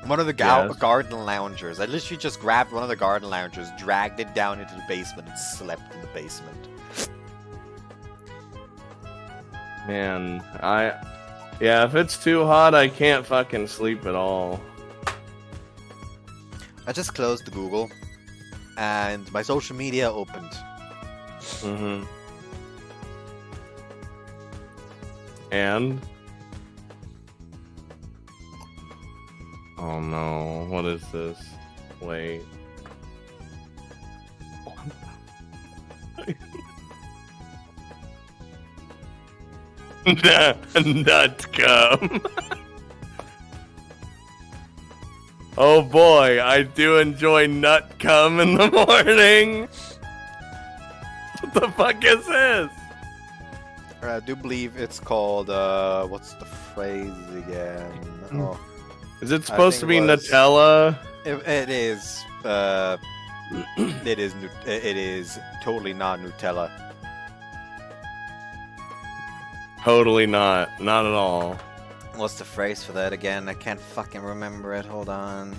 One of the Yes. garden loungers. I literally just grabbed one of the garden loungers, dragged it down into the basement, and slept in the basement. Man, yeah, if it's too hot, I can't fucking sleep at all. I just closed the Google, and my social media opened. Mm-hmm. And? Oh no, what is this? Wait. Nut cum. Oh boy, I do enjoy nut cum in the morning. What the fuck is this? I do believe it's called, what's the phrase again? Oh, Is it supposed to be think it was- Nutella? it is, it is totally not Nutella. Totally not. Not at all. What's the phrase for that again? I can't fucking remember it. Hold on.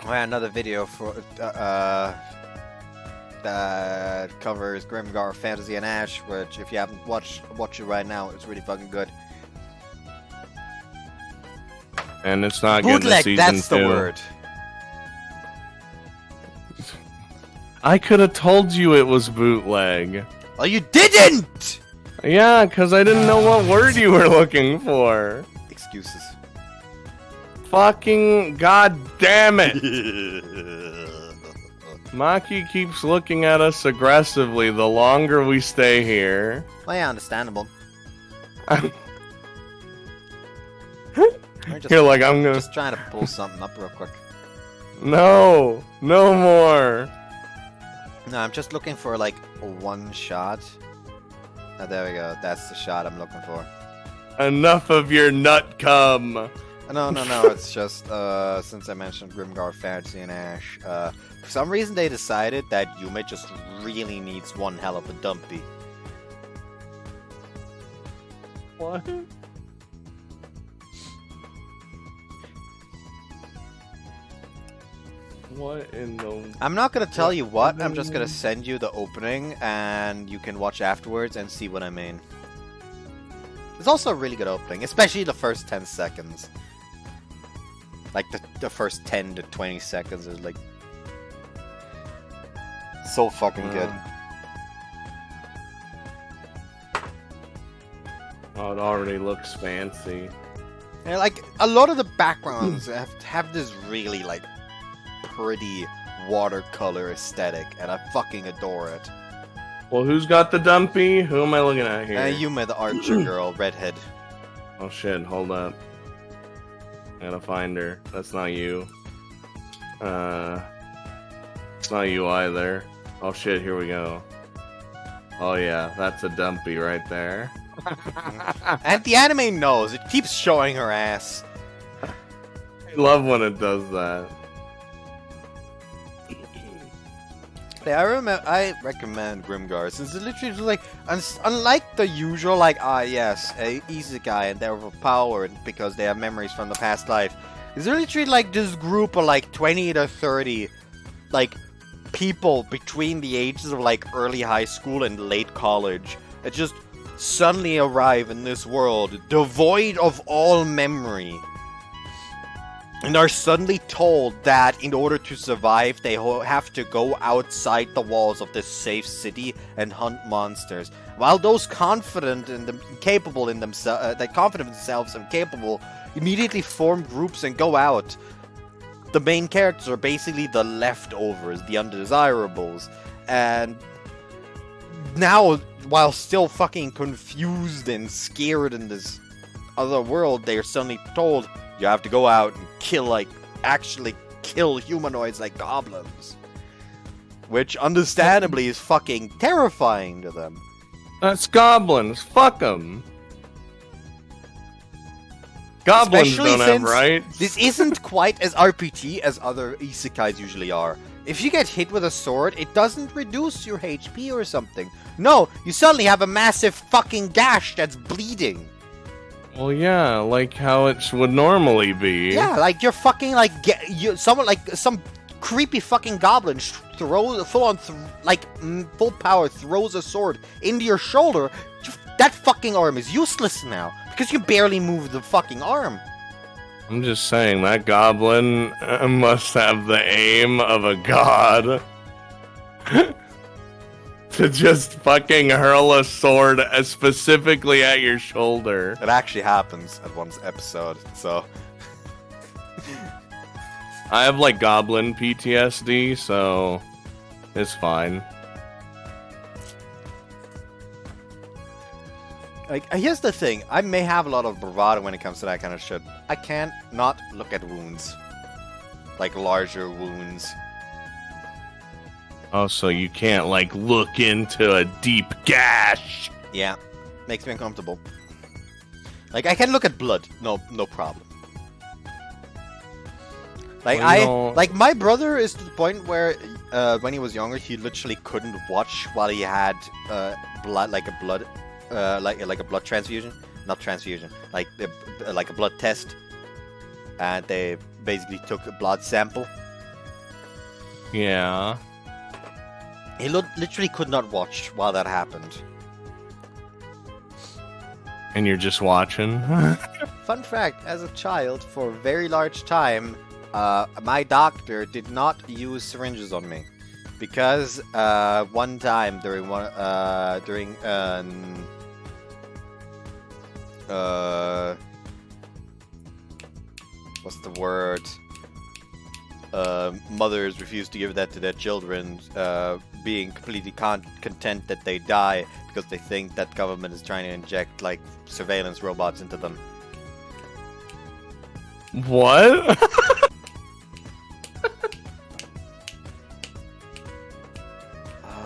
Oh, yeah, another video for that covers Grimgar, Fantasy, and Ash. Which, if you haven't watch it right now. It's really fucking good. And it's not getting a Bootleg. season That's 2. the word. I could have told you it was bootleg. Well, you didn't. Yeah, because I didn't know what word you were looking for. Excuses. Fucking god damn it. Maki keeps looking at us aggressively the longer we stay here. Well, yeah, understandable. You're like, I'm gonna... Just trying to pull something up real quick. No! No more! No, I'm just looking for, like, one shot. Oh, there we go. That's the shot I'm looking for. Enough of your nut cum! No, it's just, since I mentioned Grimgar, Fantasy, and Ash, for some reason they decided that Yume just really needs one hell of a dumpy. What? What in the... I'm not gonna tell you what, I'm just gonna send you the opening, and you can watch afterwards and see what I mean. It's also a really good opening, especially the first 10 seconds. Like, the first 10 to 20 seconds is, like, so fucking good. Oh, it already looks fancy. And, like, a lot of the backgrounds have this really, like, pretty watercolor aesthetic, and I fucking adore it. Well, who's got the dumpy? Who am I looking at here? Yume, the archer girl, redhead. Oh shit, hold up. I gotta find her. That's not you. It's not you either. Oh shit, here we go. Oh yeah, that's a dumpy right there. And the anime knows, it keeps showing her ass. I love when it does that. Yeah, I recommend Grimgar, since it literally is like, unlike the usual, like, yes, a Isekai and they're overpowered because they have memories from the past life. It's literally like this group of like 20 to 30, like, people between the ages of like early high school and late college that just suddenly arrive in this world devoid of all memory. And are suddenly told that in order to survive, they have to go outside the walls of this safe city and hunt monsters. While those confident in them, capable in themselves, that confident in themselves and capable, immediately form groups and go out. The main characters are basically the leftovers, the undesirables, and now, while still fucking confused and scared in this other world, they are suddenly told, you have to go out and kill, like, actually kill humanoids like goblins. Which, understandably, is fucking terrifying to them. That's goblins. Fuck them. Goblins Especially don't have rights. This isn't quite as RPG as other isekais usually are. If you get hit with a sword, it doesn't reduce your HP or something. No, you suddenly have a massive fucking gash that's bleeding. Well, yeah, like how it would normally be. Yeah, like you're fucking like someone like some creepy fucking goblin throws full power throws a sword into your shoulder. That fucking arm is useless now because you barely move the fucking arm. I'm just saying that goblin must have the aim of a god. To just fucking hurl a sword specifically at your shoulder. It actually happens at one episode, so... I have, like, goblin PTSD, so... it's fine. Like, here's the thing. I may have a lot of bravado when it comes to that kind of shit. I can't not look at wounds. Like, larger wounds. Oh, so you can't, like, look into a deep gash. Yeah, makes me uncomfortable. Like, I can look at blood, no problem. Like, well, like, my brother is to the point where, when he was younger, he literally couldn't watch while he had, blood, like a blood transfusion. Not transfusion, like a blood test. And they basically took a blood sample. Yeah. He literally could not watch while that happened. And you're just watching? Fun fact, as a child, for a very large time, my doctor did not use syringes on me. Because, one time during what's the word? mothers refuse to give that to their children, being completely content that they die because they think that government is trying to inject like surveillance robots into them. What?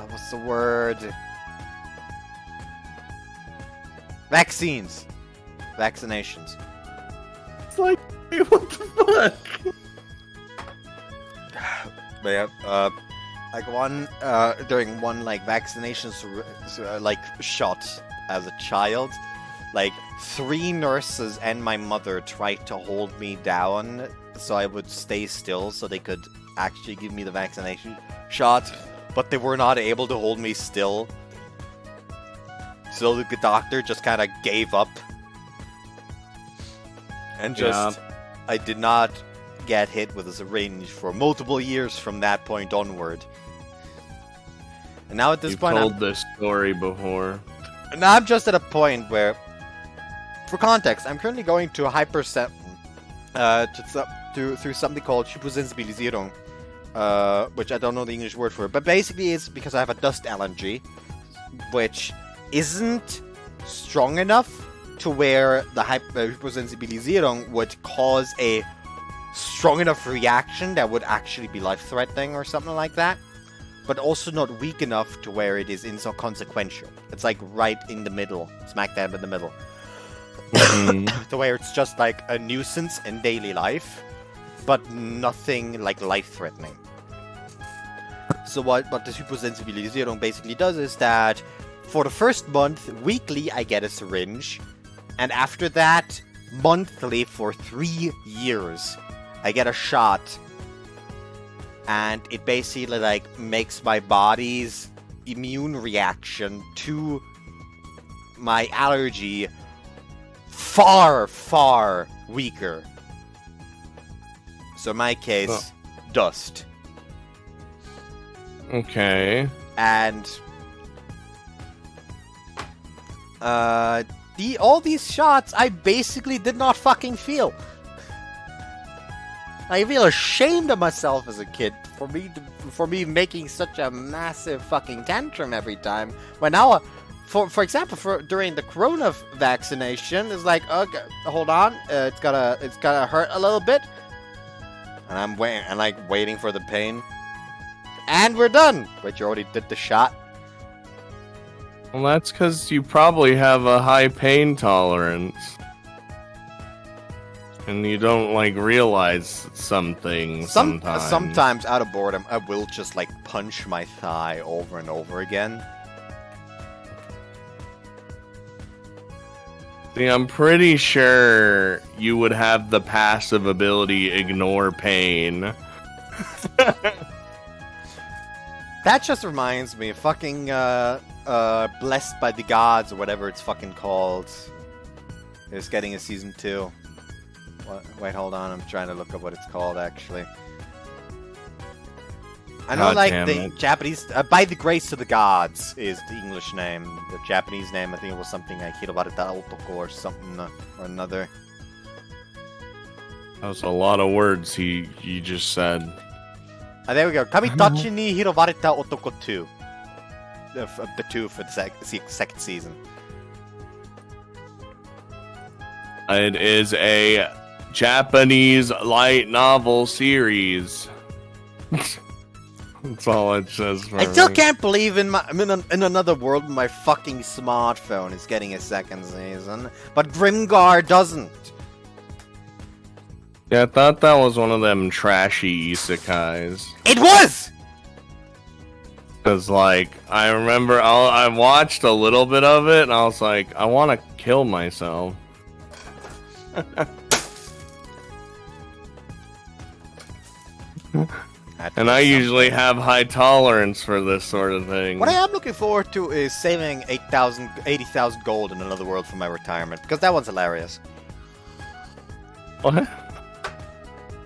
What's the word? Vaccines. Vaccinations. It's like, what the fuck? Yeah, like during one like vaccination like shot as a child, like 3 nurses and my mother tried to hold me down so I would stay still so they could actually give me the vaccination shot, but they were not able to hold me still. So the doctor just kind of gave up. And just, I did not get hit with a syringe for multiple years from that point onward. And now at this point, You've told this story before. Now I'm just at a point where, for context, I'm currently going to a through something called Hypersensibilisierung, which I don't know the English word for, but basically it's because I have a dust allergy, which isn't strong enough to where the Hypersensibilisierung would cause a strong enough reaction that would actually be life-threatening or something like that, but also not weak enough to where it is inconsequential. It's like right in the middle, smack dab in the middle. To where it's just like a nuisance in daily life, but nothing like life-threatening. So what the Hypersensibilisierung basically does is that for the first month, weekly, I get a syringe, and after that, monthly for 3 years, I get a shot, and it basically like makes my body's immune reaction to my allergy far, far weaker. So in my case, dust. Okay. And all these shots I basically did not fucking feel. I feel ashamed of myself as a kid for me making such a massive fucking tantrum every time. When now, for example, during the corona vaccination, it's like, okay, hold on, it's gotta hurt a little bit, and I'm waiting for the pain, and we're done. But you already did the shot. Well, that's because you probably have a high pain tolerance. And you don't, like, realize some things sometimes. Sometimes, out of boredom, I will just, like, punch my thigh over and over again. See, I'm pretty sure you would have the passive ability ignore pain. That just reminds me of fucking, Blessed by the Gods, or whatever it's fucking called. It's getting a season 2. Wait, hold on. I'm trying to look up what it's called, actually. I know, like, the Japanese... By the Grace of the Gods is the English name. The Japanese name, I think it was something like Hirobarita Otoko or something or another. That was a lot of words you just said. There we go. Kamitachi ni Hirobarita Otoko 2. The 2 for the second season. It is a Japanese light novel series. That's all it says for I still me. can't believe in another world my fucking smartphone is getting a second season, but Grimgar doesn't. Yeah, I thought that was one of them trashy isekais. It was! Because, like, I remember I watched a little bit of it, and I was like, I want to kill myself. And I usually have high tolerance for this sort of thing. What I am looking forward to is saving 80,000 gold in another world for my retirement, because that one's hilarious. What?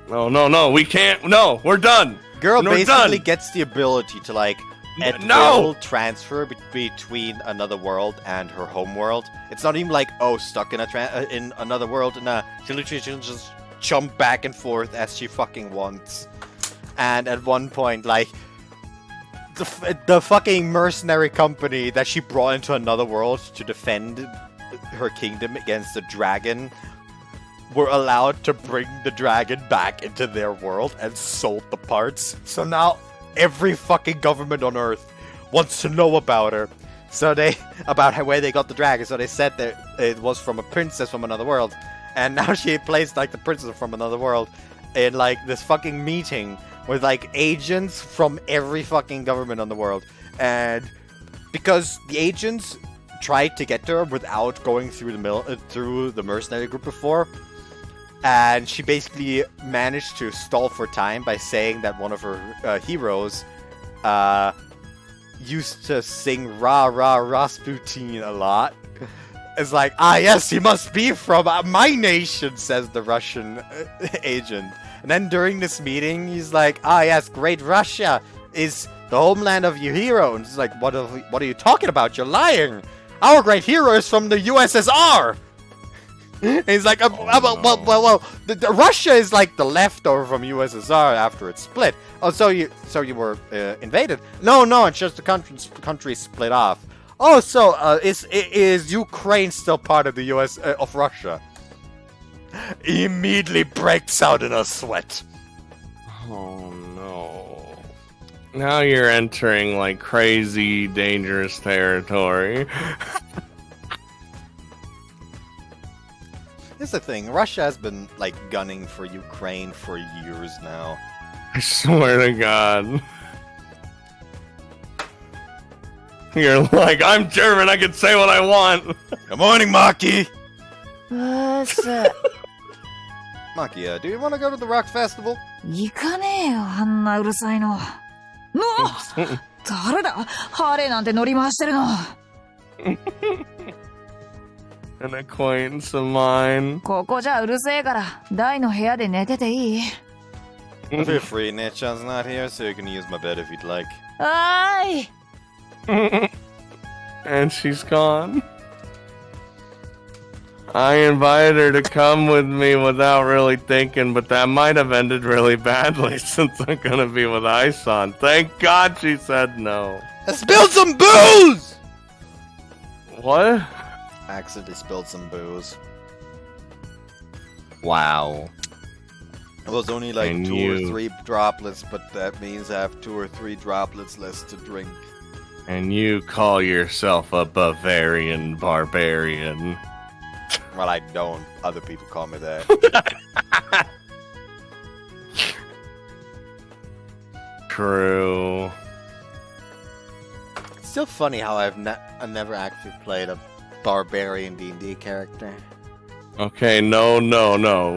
No, we can't. No, we're done. Girl we're basically done. gets the ability to, like, at No! will transfer between another world and her home world. It's not even like, oh, stuck in in another world. Nah, she literally can just jump back and forth as she fucking wants. And at one point, like, the fucking mercenary company that she brought into another world to defend her kingdom against the dragon were allowed to bring the dragon back into their world and sold the parts. So now every fucking government on Earth wants to know about her. So about where they got the dragon. So they said that it was from a princess from another world. And now she plays like the princess from another world in like this fucking meeting with like agents from every fucking government on the world. And because the agents tried to get to her without going through the mercenary group before, and she basically managed to stall for time by saying that one of her heroes used to sing Ra Ra Rasputin a lot. It's like, yes, he must be from my nation, says the Russian agent. And then during this meeting, he's like, yes, great Russia is the homeland of your hero. And he's like, what are you talking about? You're lying. Our great hero is from the USSR. And he's like, well, Russia is like the leftover from USSR after it split. Oh, so you were invaded? No, it's just the country split off. Oh, so is Ukraine still part of the US of Russia? He immediately breaks out in a sweat. Oh no! Now you're entering like crazy, dangerous territory. Here's the thing: Russia has been like gunning for Ukraine for years now. I swear to God. You're like, I'm German, I can say what I want. Good morning, Maki! What's Maki, do you want to go to the rock festival? 行かねえよ、あんなうるさいの。の誰だハーレーなんて乗り回してるの。An acquaintance of mine. ここじゃうるせえから、大の部屋で寝てていい？ Feel free, Nechan's not here, so you can use my bed if you'd like. はーい。And she's gone. I invited her to come with me without really thinking, but that might have ended really badly since I'm gonna be with Isan. Thank God she said no. I spilled some booze! What? Accidentally spilled some booze. Wow. It was only like And 2 you- or 3 droplets, but that means I have 2 or 3 droplets less to drink. And you call yourself a Bavarian barbarian. Well, I don't. Other people call me that. True. It's still funny how I've never actually played a Barbarian D&D character. Okay, no.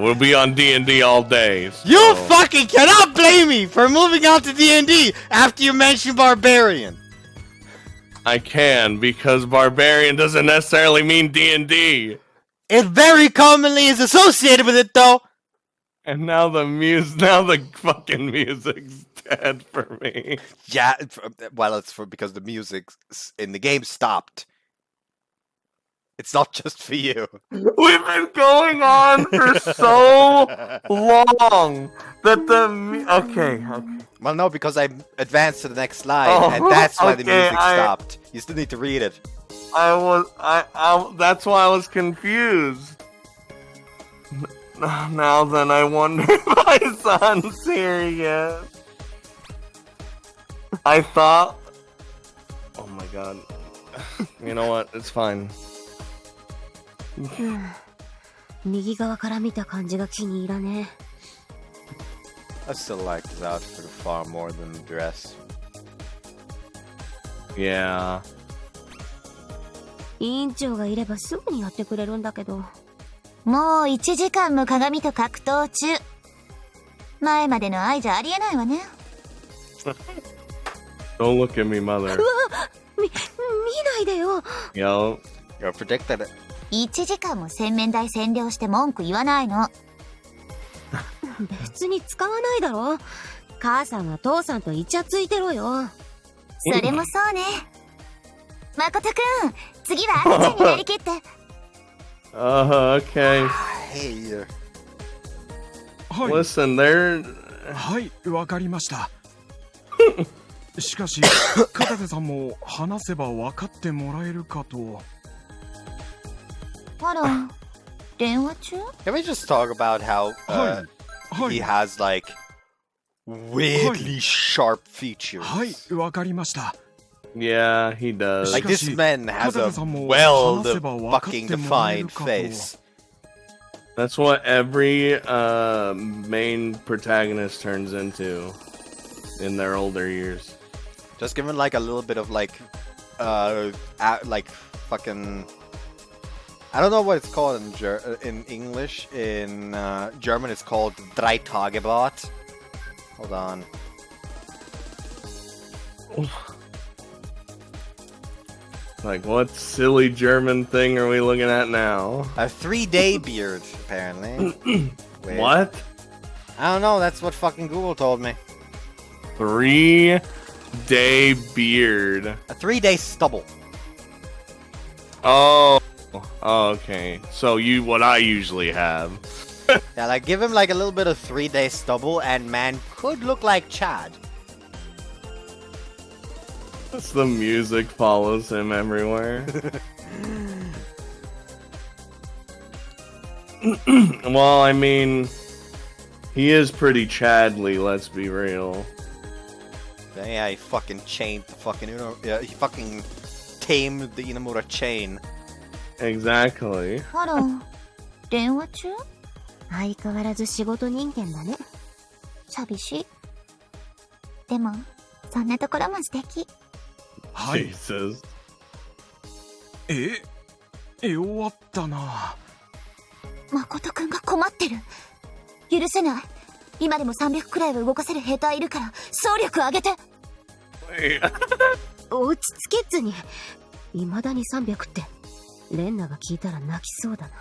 We'll be on D&D all day. So. You fucking cannot blame me for moving on to D&D after you mentioned Barbarian. I can, because barbarian doesn't necessarily mean D&D. It very commonly is associated with it, though. And now the fucking music's dead for me. Yeah, well, it's because the music in the game stopped. It's not just for you. We've been going on for so long that okay. Well, no, because I advanced to the next slide, and that's why the music stopped. You still need to read it. That's why I was confused. Now then, I wonder if my son's here yet. I thought... Oh my god. You know what? It's fine. 右側から見た感じが気に入らね I still like this outfit far more than the dress. Yeah. 委員長がいればすぐにやってくれるんだけどもう1時間も鏡と格闘中。前までの愛じゃありえないわね。Don't look at me, mother. 見ないでよ Yo. You predicted it. 1時間も洗面台占領して文句言わないの。別に使わないだろ母さんは父さんとイチャついてろよそれもそうね。誠くん、次は赤ちゃんになりきって。Okay. Hey, Listen, they're はい、わかりました。しかし、片手さんも話せば分かってもらえるかと。あら、電話中？ Can we just talk about how はい、 he has like weirdly sharp features? はい、わかりました。Yeah, he does. Like this man has a fucking defined face. That's what every main protagonist turns into in their older years. Just give him like a little bit of like fucking. I don't know what it's called in English. In German, it's called Dreitagebot. Hold on. Like, what silly German thing are we looking at now? A 3-day beard, apparently. Wait. What? I don't know. That's what fucking Google told me. 3-day beard. A 3-day stubble. Oh, okay. So what I usually have. Yeah, like give him like a little bit of 3-day stubble, and man could look like Chad. The music follows him everywhere. Well, I mean, he is pretty Chadly, let's be real. Yeah, he fucking chained the fucking he fucking tamed the Inamura chain. Exactly. あら、電話中？相変わらず仕事人間だね。寂しい。でも、そんなところも素敵。はい。 Jesus. 終わったな。誠くんが困ってる。許せない。今でも300くらいは動かせる兵隊いるから、総力上げて。落ち着けずに。未だに300って、レンナが聞いたら泣きそうだな。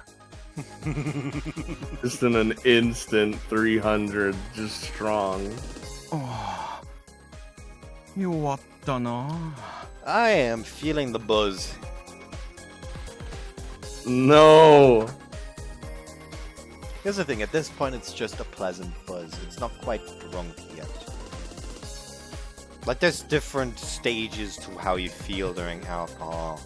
Just in an instant 300, just strong. ああ、弱ったな。I am feeling the buzz. No. Here's the thing, at this point it's just a pleasant buzz. It's not quite drunk yet. Like there's different stages to how you feel during alcohol.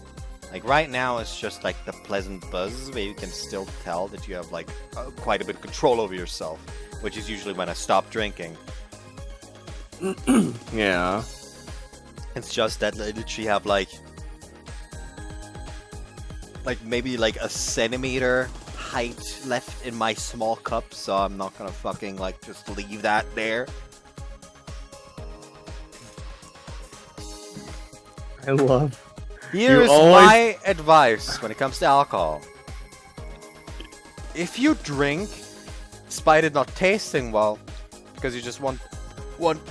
Like right now it's just like the pleasant buzz where you can still tell that you have like quite a bit of control over yourself, which is usually when I stop drinking. Yeah. It's just that I literally have like maybe like a centimeter height left in my small cup, so I'm not gonna fucking like just leave that there. I love. Here's my advice when it comes to alcohol. If you drink, despite it not tasting well, because you just want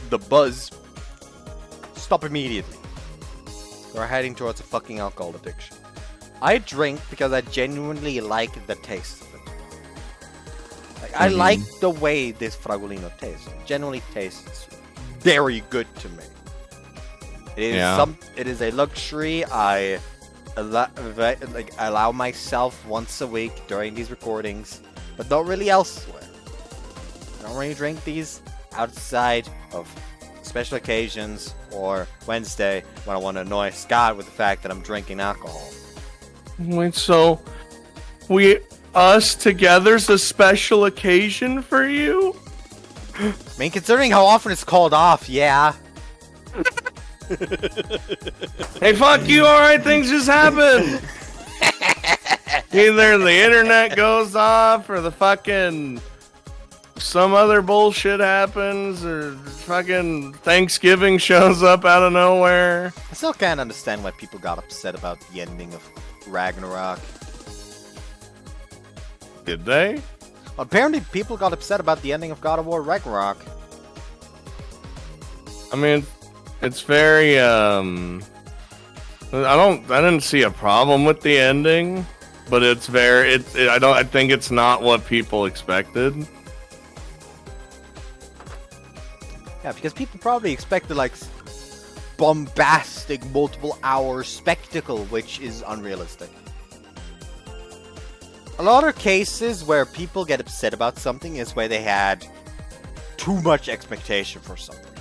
the buzz, stop immediately. You're heading towards a fucking alcohol addiction. I drink because I genuinely like the taste of it. Like, I like the way this Fragolino tastes. It genuinely tastes very good to me. It is it is a luxury I allow myself once a week during these recordings, but not really elsewhere. I don't really drink these outside of special occasions or Wednesday when I want to annoy Scott with the fact that I'm drinking alcohol. Wait, so us together's a special occasion for you? I mean, considering how often it's called off, yeah. Hey, fuck you, alright, things just happen! Either the internet goes off, or the fucking some other bullshit happens, or fucking Thanksgiving shows up out of nowhere. I still can't understand why people got upset about the ending of Ragnarok. Did they? Apparently people got upset about the ending of God of War Ragnarok. I mean, it's very, I didn't see a problem with the ending, but it's very, I think it's not what people expected. Yeah, because people probably expected, like, bombastic, multiple-hour spectacle, which is unrealistic. A lot of cases where people get upset about something is where they had too much expectation for something.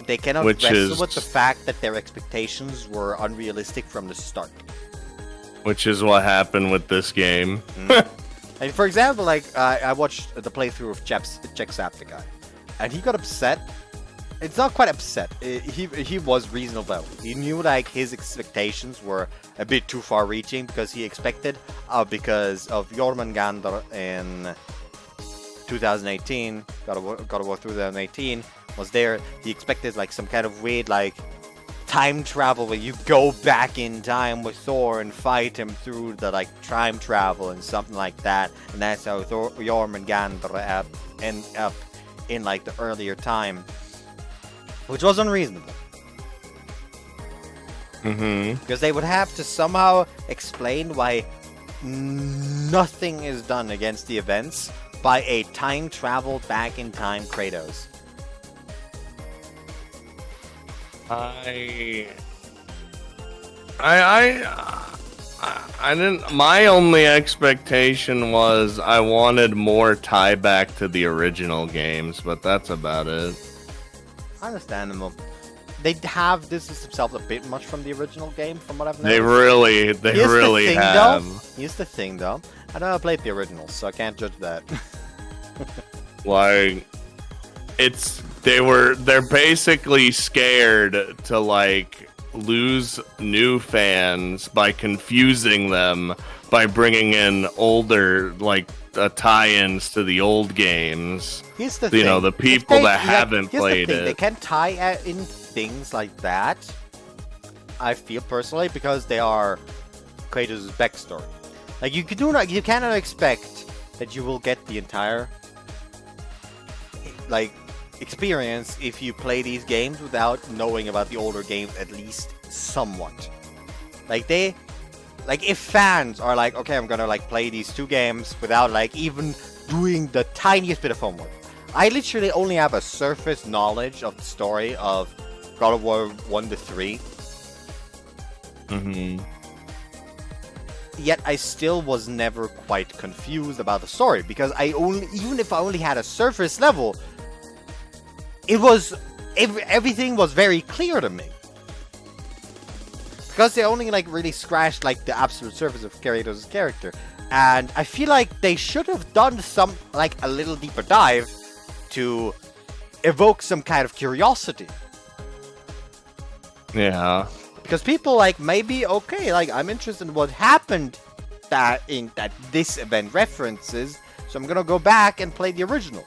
They cannot Which wrestle is- with the fact that their expectations were unrealistic from the start. Which is what happened with this game. And for example, like I watched the playthrough of Jacksepticeye, and he got upset. It's not quite upset. He was reasonable. He knew like his expectations were a bit too far-reaching because he expected, because of Jormungandr in 2018, God of War 2018 was there. He expected like some kind of weird like time travel where you go back in time with Thor and fight him through the like time travel and something like that, and that's how Jormungandr end up in like the earlier time, which was unreasonable. Because they would have to somehow explain why nothing is done against the events by a time travel back in time Kratos. I didn't. My only expectation was I wanted more tie back to the original games, but that's about it. Understandable. They have distanced themselves a bit much from the original game, from what I've noticed. They really have. Here's the thing, though. I never played the originals, so I can't judge that. Like, they're basically scared to like lose new fans by confusing them by bringing in older like tie-ins to the old games. Here's the thing. You know, the people that haven't played it. They can tie in things like that, I feel personally, because they are Kratos' backstory. Like you cannot expect that you will get the entire like experience if you play these games without knowing about the older games at least somewhat. Like if fans are like, okay, I'm gonna like play these two games without like even doing the tiniest bit of homework. I literally only have a surface knowledge of the story of God of War 1 to 3. Yet I still was never quite confused about the story, because even if I only had a surface level, it was everything was very clear to me. Because they only like really scratched like the absolute surface of Kratos' character. And I feel like they should have done some like a little deeper dive to evoke some kind of curiosity. Yeah. Because people like maybe okay, like I'm interested in what happened that this event references, so I'm gonna go back and play the originals.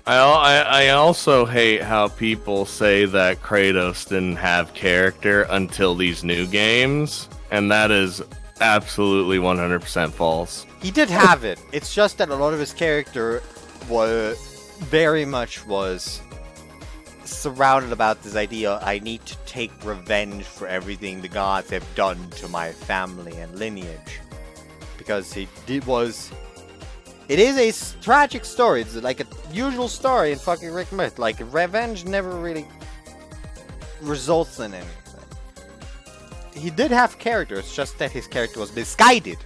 I also hate how people say that Kratos didn't have character until these new games, and that is absolutely 100% false. He did have it. It's just that a lot of his character was surrounded about this idea, I need to take revenge for everything the gods have done to my family and lineage. Because it is a tragic story. It's like a usual story in fucking Rick Myth. Like, revenge never really results in anything. He did have character, it's just that his character was misguided.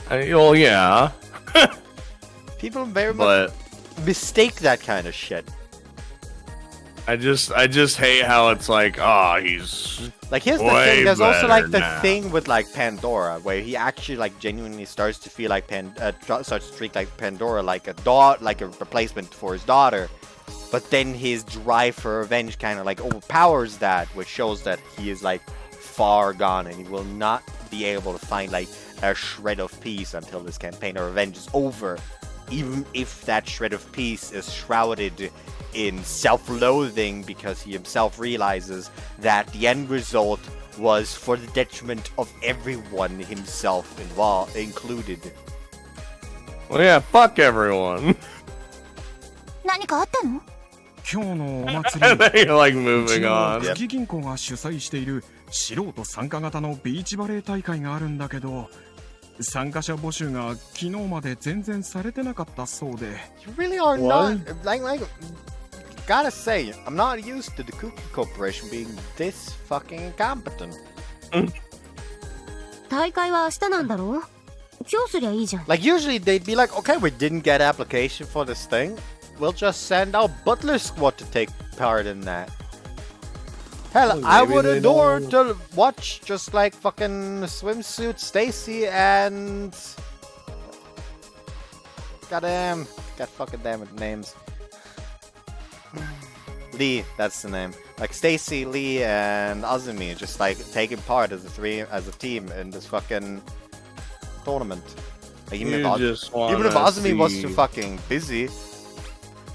Well, yeah. People very much mistake that kind of shit. I just hate how it's like, he's like, here's the thing, there's also like the thing with like Pandora, where he actually like genuinely starts to feel like starts to treat like Pandora like a replacement for his daughter, but then his drive for revenge kind of like overpowers that, which shows that he is like far gone and he will not be able to find like a shred of peace until this campaign of revenge is over, even if that shred of peace is shrouded in self-loathing, because he himself realizes that the end result was for the detriment of everyone, himself included. Well, yeah, fuck everyone. 何かあったの？今日のお祭 They're like り、う moving ちの on. 富士銀行が主催している素人参加型のビーチバレー大会があるんだけど、参加者募集が昨日まで全然されてなかったそうで。 You really are not like gotta say, I'm not used to the Cookie Corporation being this fucking incompetent. 大会は明日なんだろう？今日すりゃいいじゃん。 Like, usually they'd be like, okay, we didn't get application for this thing. We'll just send our butler squad to take part in that. Hell, Well, I maybe would they adore don't. to watch just like fucking swimsuit Stacy and... God fucking damn it, names. Lee, that's the name. Like Stacy, Lee, and Azumi just like taking part as a team in this fucking tournament. Like, even if Azumi was too fucking busy, so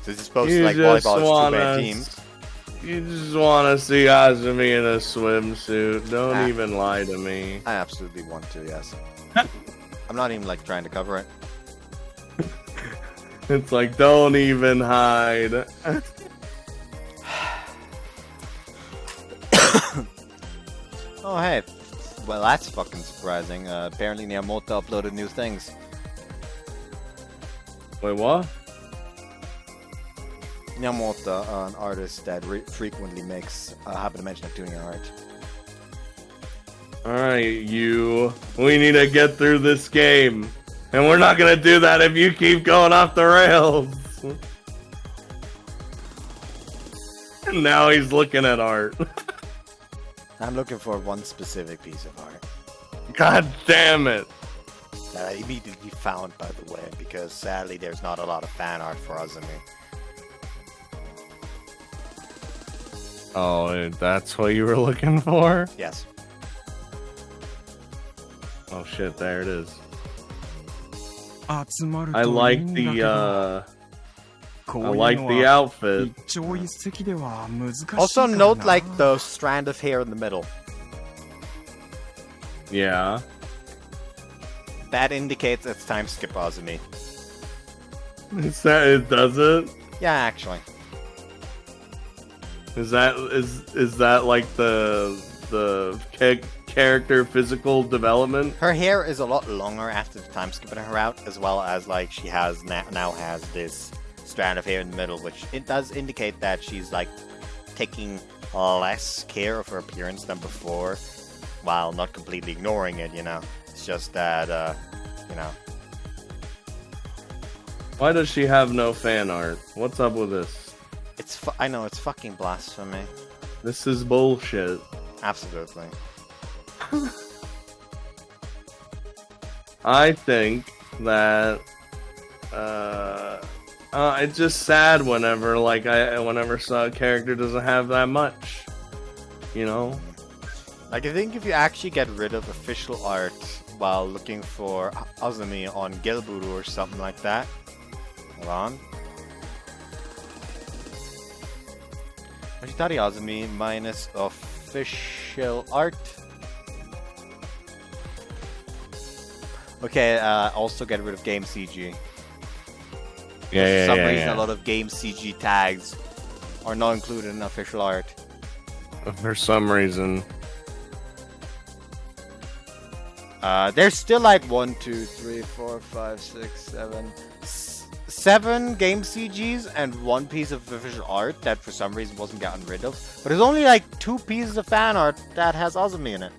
he's supposed to like volleyball as two-man teams. You just want to see Azumi in a swimsuit. Don't even lie to me. I absolutely want to, yes. I'm not even like trying to cover it. It's like, don't even hide. Oh hey, well that's fucking surprising. Apparently Miyamoto uploaded new things. Wait, what? Miyamoto, an artist that frequently makes happen to mention of doing art. Alright, we need to get through this game. And we're not gonna do that if you keep going off the rails. And now he's looking at art. I'm looking for one specific piece of art God damn it. that I immediately found, by the way, because sadly there's not a lot of fan art for Azumi. Oh, that's what you were looking for? Yes. Oh shit, there it is. 集まる I といい like んだけど the こう I いう like の the は outfit. 一朝一夕では難しいからな Also note like the strand of hair in the middle. Yeah. That indicates it's time skip Azumi. It does it? Yeah, actually. Is that like the character physical development? Her hair is a lot longer after the time skipping her out, as well as like she has now has this strand of hair in the middle, which it does indicate that she's like taking less care of her appearance than before, while not completely ignoring it. You know, it's just that you know. Why does she have no fan art? What's up with this? I know it's fucking blasphemy. This is bullshit. Absolutely. I think that it's just sad whenever a character doesn't have that much, you know. Like, I think if you actually get rid of official art while looking for Azumi on Gelburu or something like that. Hold on. Yoshitari Azumi minus official art. Okay, also get rid of game CG. Yeah, For some reason, a lot of game CG tags are not included in official art. For some reason. There's still like 1, 2, 3, 4, 5, 6, 7 game CGs and 1 piece of official art that for some reason wasn't gotten rid of. But there's only like 2 pieces of fan art that has Azumi in it.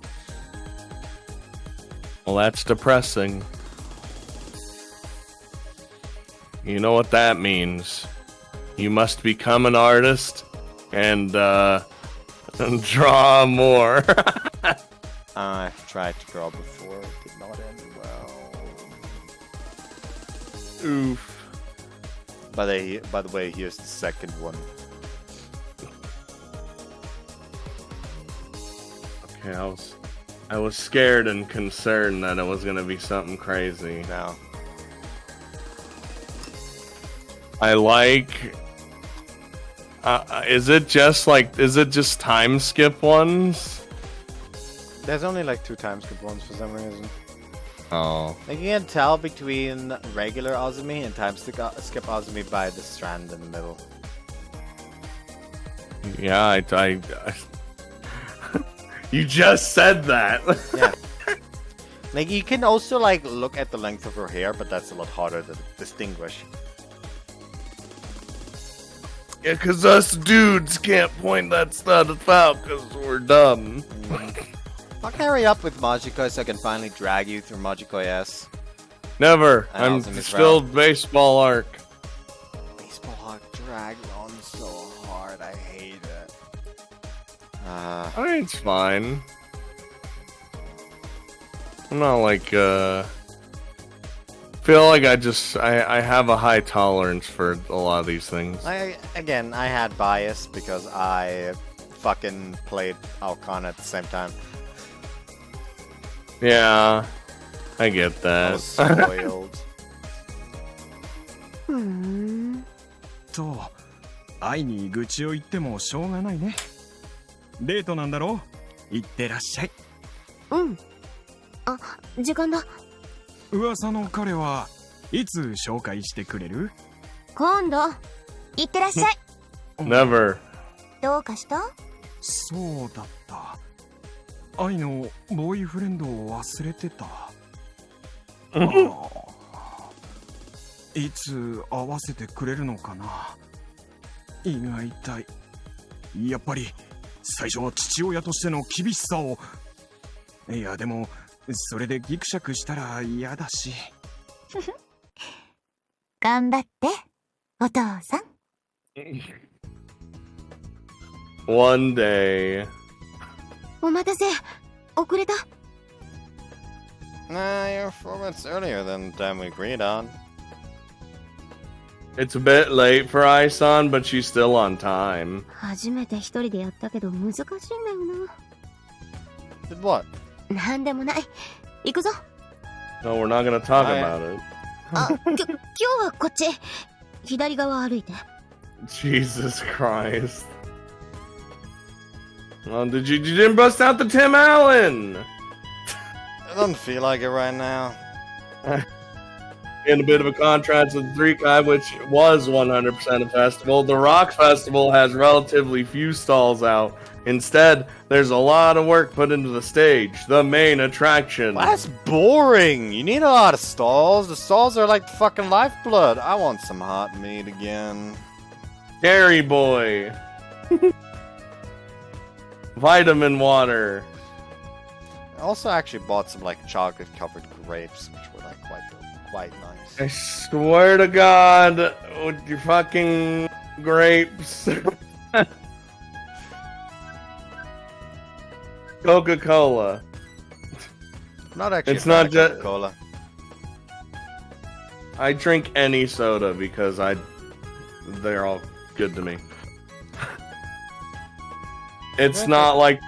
Well, that's depressing. You know what that means. You must become an artist and draw more. I've tried to draw before, it did not end well. Oof. By the way, here's the second one. Okay, I was scared and concerned that it was gonna be something crazy. Now, I like. Is it just time skip ones? there's only like 2 time skip ones for some reason. Oh. Like, you can tell between regular Azumi and time skip Azumi by the strand in the middle. Yeah, I You just said that. Yeah. Like, you can also like look at the length of her hair, but that's a lot harder to distinguish. Yeah, because us dudes can't point that stuff out because we're dumb. I'll carry up with Majikoi so I can finally drag you through Majikoi S. Never. And I'm also Miss still Ralph. baseball arc. Baseball arc dragged on so hard. I hate it. I mean, it's fine. I'm not like, feel like I have a high tolerance for a lot of these things. I had bias because I fucking played Alcon at the same time. Yeah, I get I that. was spoiled. ふーん。そう愛に愚痴を言ってもしょうがないね。デートなんだろう。行ってらっしゃい。うん。あ、時間だ。噂の彼はいつ紹介してくれる？今度。いってらっしゃい。 Never. どうかした？そうだった。愛のボーイフレンドを忘れてた。いつ会わせてくれるのかな。胃が痛い。やっぱり最初は父親としての厳しさを。いやでもそれでギクシャクしたら嫌だし。頑張って、お父さん。One day. お待たせ。遅れた。Nah, you're 4 minutes earlier than the time we agreed on. It's a bit late for Isan, but she's still on time. 初めて一人でやったけど難しいんだよ Did what? な。なんでもない。行くぞ。 No, we're not gonna talk Oh, yeah. about it. あ、今日はこっち。左側歩いて。 Jesus Christ. Oh, you didn't bust out the Tim Allen! I don't feel like it right now. In a bit of a contrast with the 3Kai, which was 100% a festival, the Rock Festival has relatively few stalls out. Instead, there's a lot of work put into the stage, the main attraction. Well, that's boring. You need a lot of stalls. The stalls are like the fucking lifeblood. I want some hot meat again. Gary Boy. Vitamin water. I also actually bought some like chocolate covered grapes, which were like quite nice. I swear to God, with your fucking grapes. Coca-Cola. I'm not actually It's a fan not of ju- Coca-Cola. I drink any soda because they're all good to me. It's not like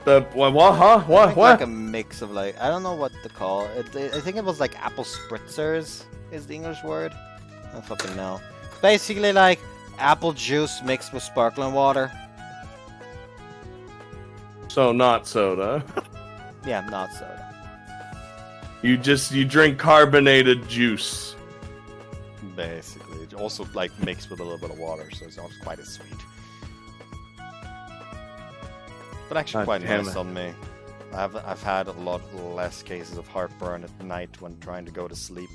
what? Like a mix of like, I don't know what to call it. I think it was like apple spritzers is the English word. I don't fucking know. Basically like apple juice mixed with sparkling water. So not soda. Yeah, not soda. You drink carbonated juice. Basically, it's also like mixed with a little bit of water, so it's not quite as sweet. But actually, God quite damn nice it. on me. I've had a lot less cases of heartburn at night when trying to go to sleep.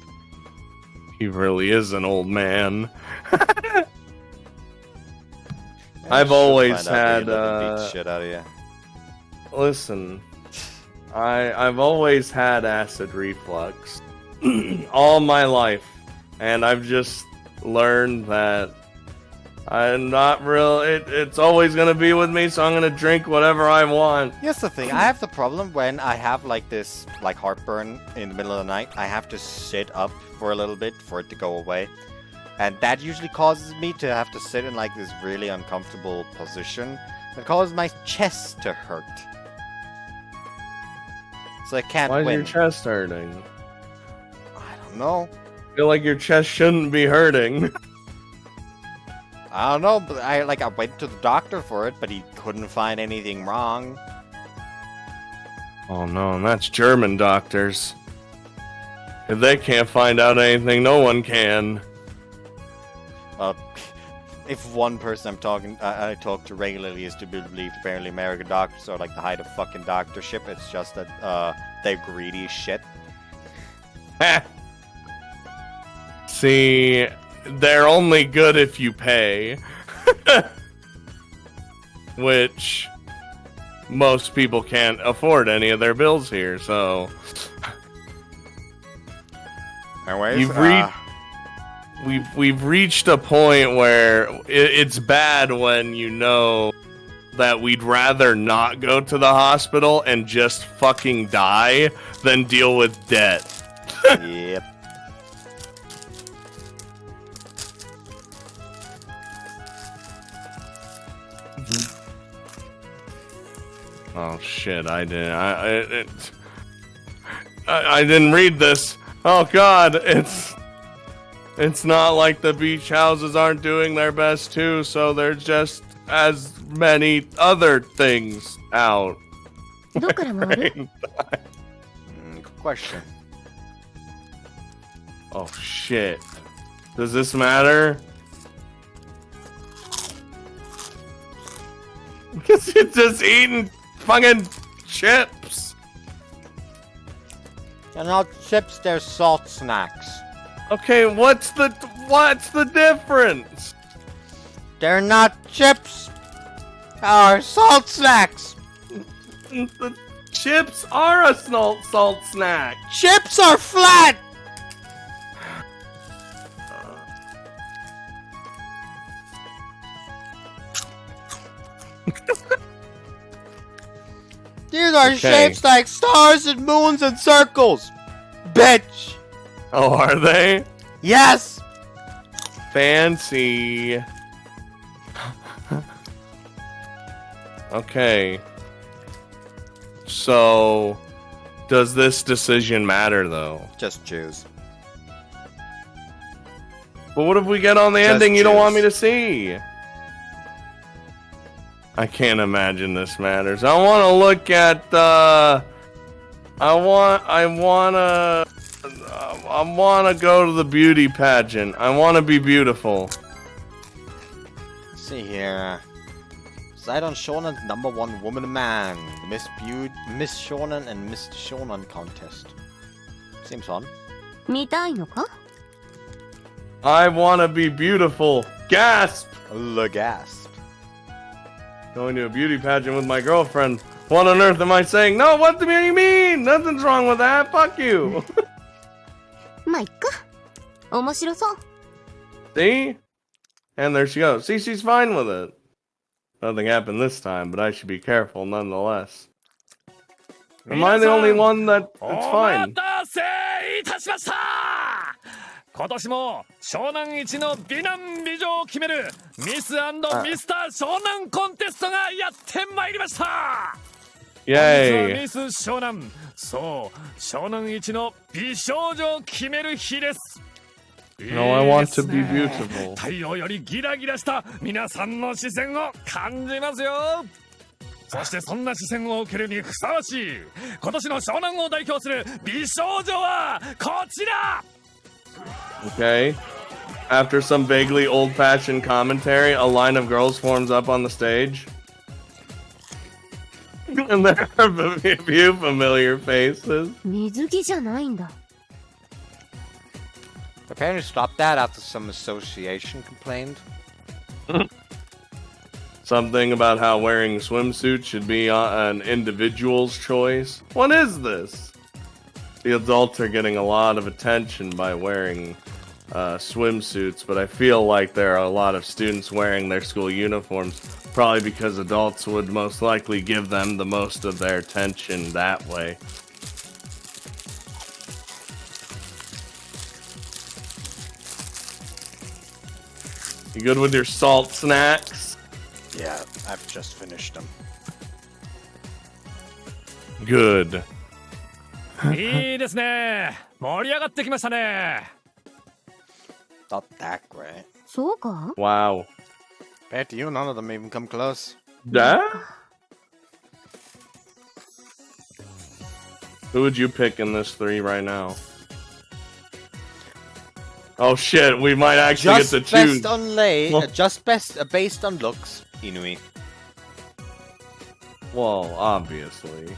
He really is an old man. Yeah, I've should always find out that had, you live and beat shit out of you. Listen, I've always had acid reflux all my life, and I've just learned that I'm not real. It's always gonna be with me, so I'm gonna drink whatever I want. Here's the thing, I have the problem when I have like this like heartburn in the middle of the night, I have to sit up for a little bit for it to go away. And that usually causes me to have to sit in like this really uncomfortable position. It causes my chest to hurt. So I can't Why is win. your chest hurting? I don't know. I feel like your chest shouldn't be hurting. I don't know, but I went to the doctor for it, but he couldn't find anything wrong. Oh no, and that's German doctors. If they can't find out anything, no one can. If one person I talk to regularly is to be believed, apparently American doctors are like the height of fucking doctorship. It's just that they're greedy as shit. See, they're only good if you pay. Which most people can't afford any of their bills here, so Anyways, we've reached a point where it's bad when you know that we'd rather not go to the hospital and just fucking die than deal with debt. Yep. Oh shit! I didn't read this. Oh god, it's not like the beach houses aren't doing their best too. So there's just as many other things out. どっから回る？ Good question. Oh shit! Does this matter? Because you're just eating fucking chips. They're not chips, they're salt snacks. Okay, what's the difference? They're not chips. They're salt snacks. The chips are a salt snack. Chips are flat. These are shapes like stars and moons and circles. Bitch. Oh, are they? Yes. Fancy. Okay. So, does this decision matter, though? Just choose. But what if we get on the Just ending you don't want me choose. to see? I can't imagine this matters. I want to look at I want to go to the beauty pageant. I want to be beautiful. Let's see here. Sidon Shonen's #1 woman and man. The Miss Shonen and Miss Shonen contest. Seems fun. 見たいのか？ I want to be beautiful. Gasp! The gasp. Going to a beauty pageant with my girlfriend. What on earth am I saying? No, what do you mean? Nothing's wrong with that. Fuck you. まあいっか。面白そう。 See? And there she goes. See, she's fine with it. Nothing happened this time, but I should be careful nonetheless. Am I the only one that it's fine? 今年も湘南一の美男美女を決めるミス&ミスター湘南コンテストがやってまいりました。 Yay! ミス湘南、そう湘南一の美少女を決める日です。 No, I want to be beautiful. 太陽よりギラギラした皆さんの視線を感じますよ。そしてそんな視線を受けるにふさわしい今年の湘南を代表する美少女はこちら。 Okay. After some vaguely old-fashioned commentary, a line of girls forms up on the stage. And there are a few familiar faces. 水着じゃないんだ。 The parents stopped that after some association complained. Something about how wearing swimsuits should be an individual's choice. What is this? The adults are getting a lot of attention by wearing swimsuits, but I feel like there are a lot of students wearing their school uniforms, probably because adults would most likely give them the most of their attention that way. You good with your salt snacks? Yeah, I've just finished them. Good. いいですね。盛り上がってきましたね。 Not that great. そうか？ Wow. Compared to you, none of them even come close. That? Who would you pick in this 3 right now? Oh shit, we might actually Just get to choose. best on based on looks, Inui. Well, obviously.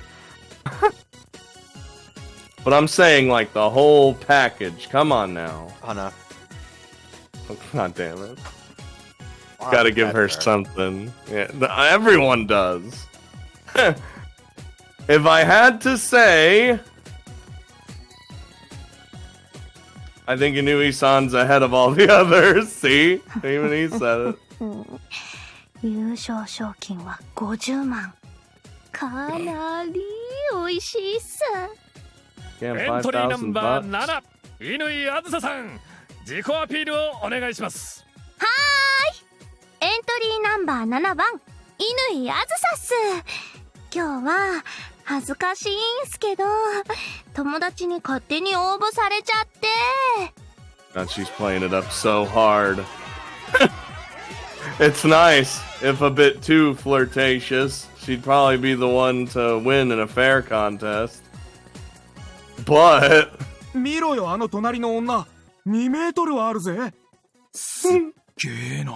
But I'm saying like the whole package. Come on now. Hana. Oh, God damn it. Gotta give her something. Yeah, everyone does. If I had to say, I think Inui-san's ahead of all the others. See? Even he said it. 優勝賞金は50万。かなり美味しいさ。Damn, エントリーナンバー $5,000. 7乾あずささん、自己アピールをお願いします。はーい。エントリーナンバー7番、乾あずさっす。今日は恥ずかしいんすけど、友達に勝手に応募されちゃって。God, she's playing it up so hard. It's nice, if a bit too flirtatious. She'd probably be the one to win in a fair contest. But 見ろよ、あの隣の女。2メートルはあるぜ。すっげえな。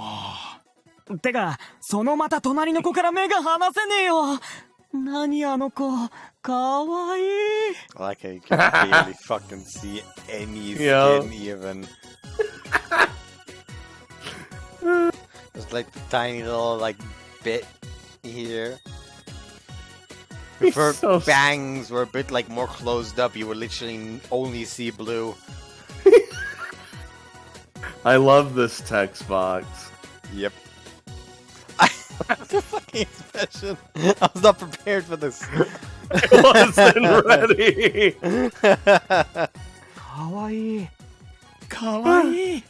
てか、そのまた隣の子から目が離せねえよ。何あの子、かわいい。 Like I can barely fucking see any Yo. skin even. It's like the tiny little like bit here. If her So bangs were a bit like more closed up, you would literally only see blue. I love this text box. Yep. The fucking expression. I was not prepared for this. I wasn't ready. かわいい。かわいい。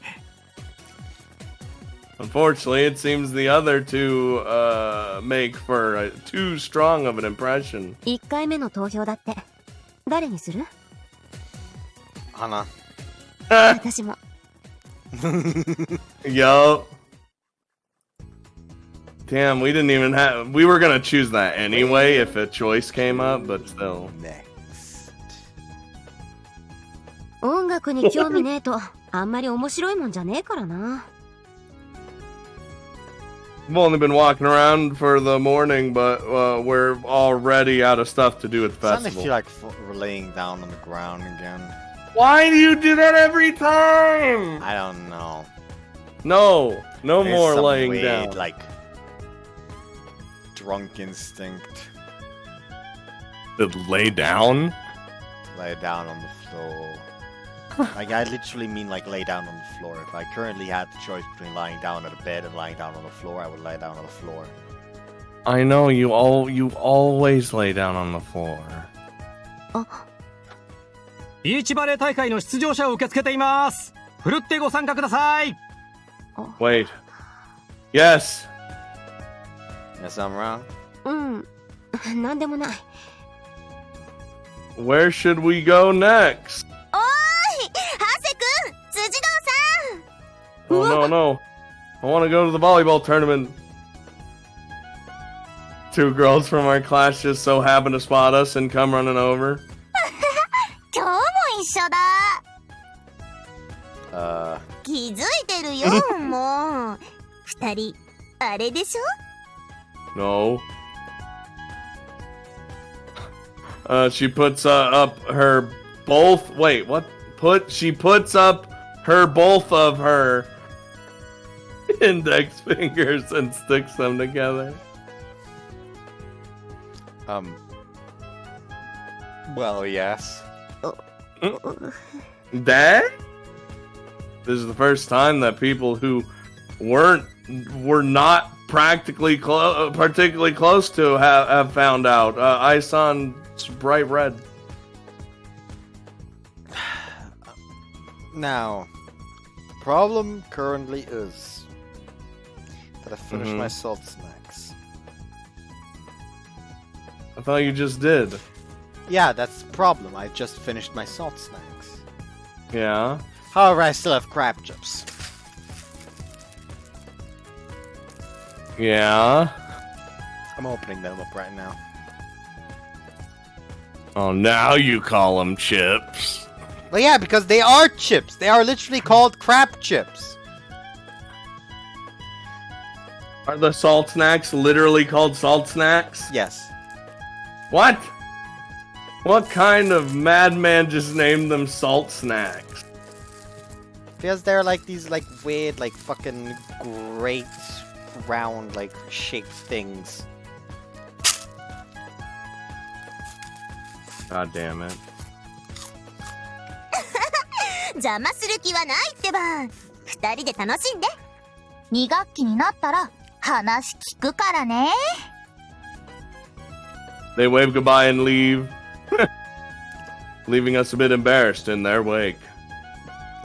Unfortunately, it seems the other two make for too strong of an impression. 1回目の投票だって。誰にする？ Hana. 私も。 Yo. Damn, we didn't even have... We were gonna choose that anyway if a choice came up, but still. Next. 音楽に興味ねえと、あんまり面白いもんじゃねえからな。 I've only been walking around for the morning, but we're already out of stuff to do at the Suddenly festival. feel like we're laying down on the ground again. Why do you do that every time? I don't know. No, no There's more some laying weird, down. like drunk instinct To lay down? to lay down on the floor. Like I literally mean like lay down on the floor. If I currently had the choice between lying down on a bed and lying down on the floor, I would lie down on the floor. I know you always lay down on the floor. ビーチバレー大会の出場者を受け付けています。ふるってご参加ください。 Wait. Yes. Yes, I'm wrong. うん。なんでもない。 Where should we go next? おーい、ハセくん、辻堂さん。 Oh no. I want to go to the volleyball tournament. Two girls from our class just so happen to spot us and come running over. 今日も一緒だ。気づいてるよ、もう。二人、あれでしょ？ No. She puts up her both. Wait, what? She puts up her both of her index fingers and sticks them together. Well, yes. That? This is the first time that people who were not particularly close to have found out. Isan's bright red. Now, the problem currently is that I finished my salt snacks. I thought you just did. Yeah, that's the problem. I just finished my salt snacks. Yeah. However, I still have crab chips. Yeah. I'm opening them up right now. Oh, now you call them chips. Well, yeah, because they are chips. They are literally called crab chips. Are the salt snacks literally called salt snacks? Yes. What? What kind of madman just named them salt snacks? Because they're like these like weird like fucking great round like shaped things. God damn it. 邪魔する気はないってば。二人で楽しんで。2学期になったら話聞くからね。 They wave goodbye and leave, leaving us a bit embarrassed in their wake.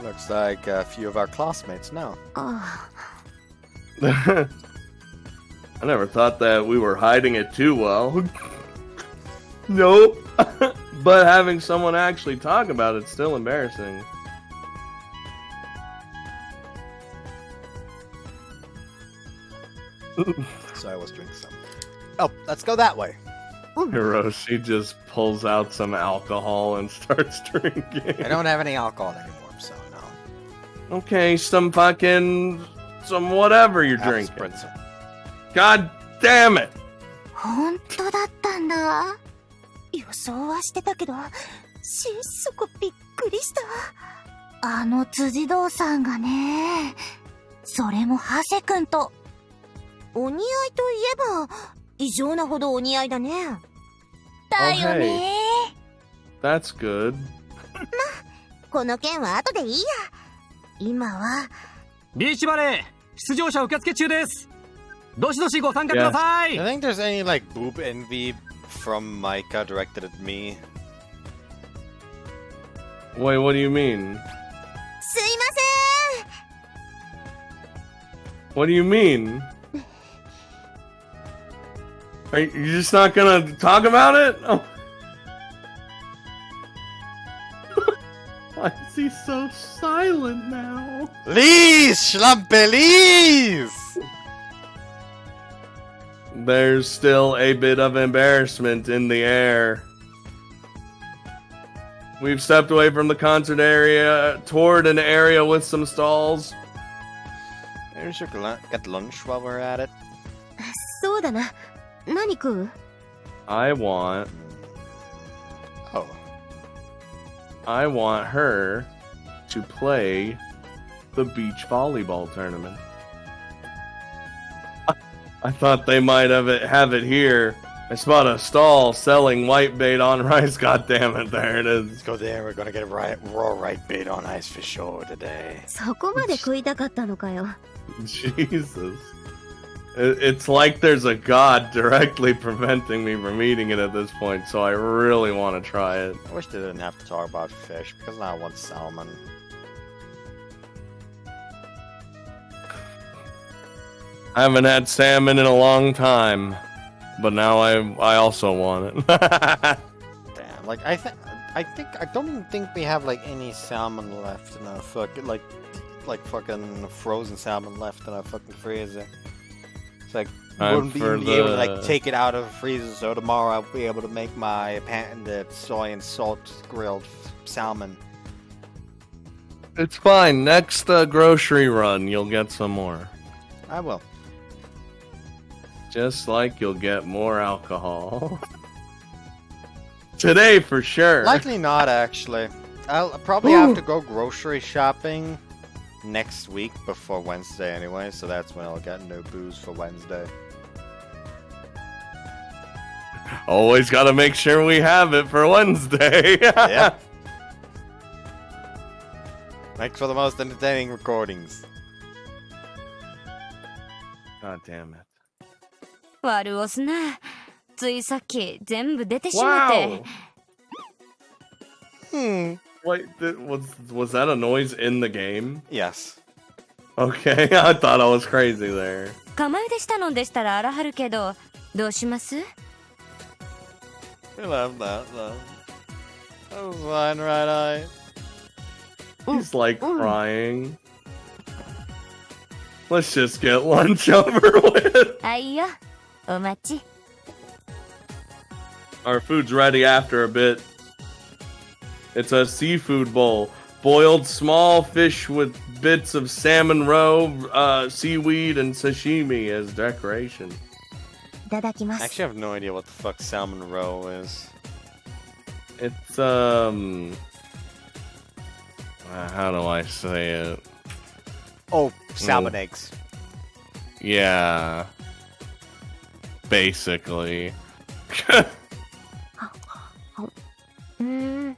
Looks like a few of our classmates now. あ I never thought that we were hiding it too well. Nope. But having someone actually talk about it's still embarrassing. So I was drinking some. Oh, let's go that way. Hiroshi just pulls out some alcohol and starts drinking. I don't have any alcohol anymore, so no. Okay, some whatever you're Apple drinking. spritzer. God damn it! 本当だったんだ。予想はしてたけど、心底びっくりした。あの辻堂さんがね、それもハセ君と。お似合いといえば、異常なほどお似合いだね。だよね。That's good. この件は後でいいや。今はビーチバレー出場者受付中です。どしどしご参加ください。 I think there's any like boob envy from Micah directed at me. Wait, what do you mean? すいま What do you mean? Are you just not gonna talk about it? Oh. Why is he so silent now? Leave, Schlampe, leave! There's still a bit of embarrassment in the air. We've stepped away from the concert area toward an area with some stalls. Maybe we should get lunch while we're at it. せん。そうだな。何食う？ I want her to play the beach volleyball tournament. I thought they might have it here. I spot a stall selling white bait on rice. God damn it, there it is. Let's go there. We're gonna get raw right bait on ice for sure today. そこまで食いたかったのかよ。Jesus. It's like there's a god directly preventing me from eating it at this point, so I really want to try it. I wish they didn't have to talk about fish, because now I want salmon. I haven't had salmon in a long time, but now I also want it. Damn, like I don't even think we have like any salmon left in our fucking like fucking frozen salmon left in our fucking freezer. It's like we wouldn't even be able to like take it out of the freezer, so tomorrow I'll be able to make my patented soy and salt grilled salmon. It's fine. Next grocery run, you'll get some more. I will. Just like you'll get more alcohol. Today for sure. Likely not, actually. I'll probably have to go grocery shopping next week before Wednesday anyway, so that's when I'll get no booze for Wednesday. Always gotta make sure we have it for Wednesday. Yeah. Makes for the most entertaining recordings. God damn it. 悪押すな。ついさっき全部出てしまって。 Wow. Wait, was that a noise in the game? Yes. Okay, I thought I was crazy there. 釜茹でしたのでしたら荒はるけど、どうします？ We love that though. That was fine, right eye. He's like crying. Let's just get lunch over with. はいよ。お待ち。 Our food's ready after a bit. It's a seafood bowl. Boiled small fish with bits of salmon roe, seaweed, and sashimi as decoration. いただきま I す。 actually have no idea what the fuck salmon roe is. It's, how do I say it? Oh, salmon eggs. Yeah. Basically. うん。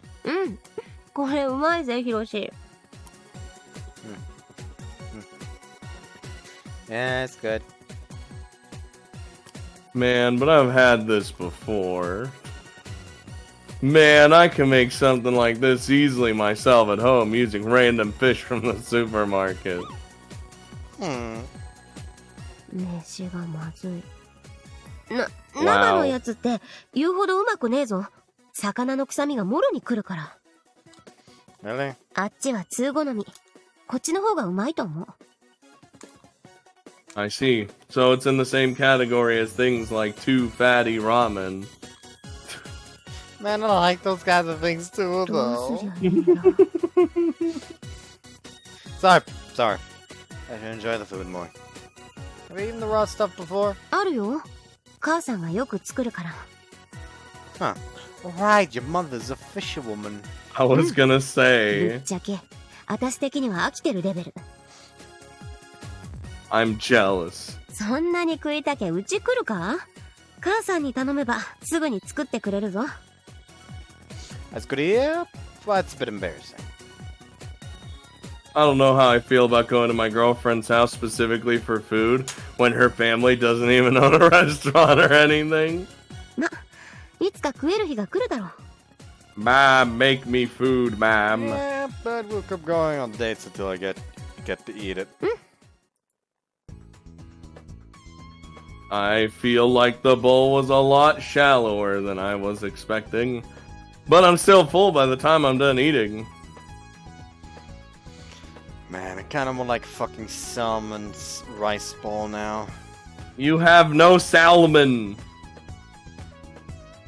これうまいぜ、ヒロシ。Yeah, it's good. Man, but I've had this before. Man, I can make something like this easily myself at home using random fish from the supermarket. 飯がまずい。生のやつって言うほどうまくねえぞ。魚の臭みがもろに来るから。Really? あっちは通好み。こっちの方がうまいと思う。I see. So it's in the same category as things like too fatty ramen. Man, I like those kinds of things too, どう though. すりゃいいんだ。 Sorry. I should enjoy the food more. Have you eaten the raw stuff before? あるよ。母さんがよく作るから。Huh. Right, your mother's a fisherwoman. I was gonna ぶっ say, ちゃけ、私的には飽きてるレベル。 I'm jealous. そんなに食いたけうち来るか？母さんに頼めばすぐに作ってくれるぞ。 That's good to hear, but it's a bit embarrassing. I don't know how I feel about going to my girlfriend's house specifically for food when her family doesn't even own a restaurant or anything. ま、いつか食える日が来るだろう。 Mom, make me food, Mom. Yeah, but we'll keep going on dates until I get to eat it. I feel like the bowl was a lot shallower than I was expecting. But I'm still full by the time I'm done eating. Man, I kind of want like fucking salmon rice bowl now. You have no salmon.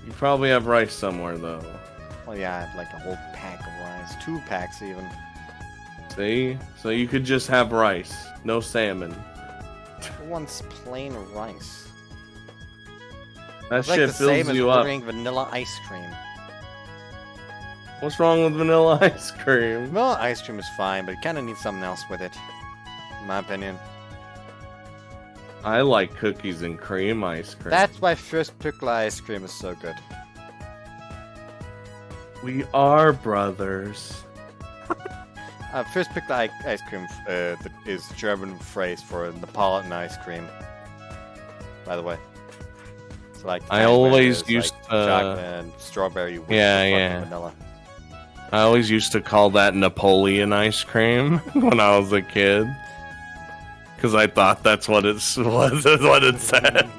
You probably have rice somewhere, though. Well, yeah, I have like a whole pack of rice. 2 packs even. See? So you could just have rice. No salmon. Who wants plain rice? That It's like shit the same fills as you up. ordering vanilla ice cream. What's wrong with vanilla ice cream? Vanilla ice cream is fine, but it kind of needs something else with it. In my opinion. I like cookies and cream ice cream. That's why first pickle ice cream is so good. We are brothers. First pickle ice cream is German phrase for Neapolitan ice cream. By the way. So like I always used like chocolate and strawberry with Yeah. vanilla. I always used to call that Napoleon ice cream when I was a kid. Because I thought that's what it said.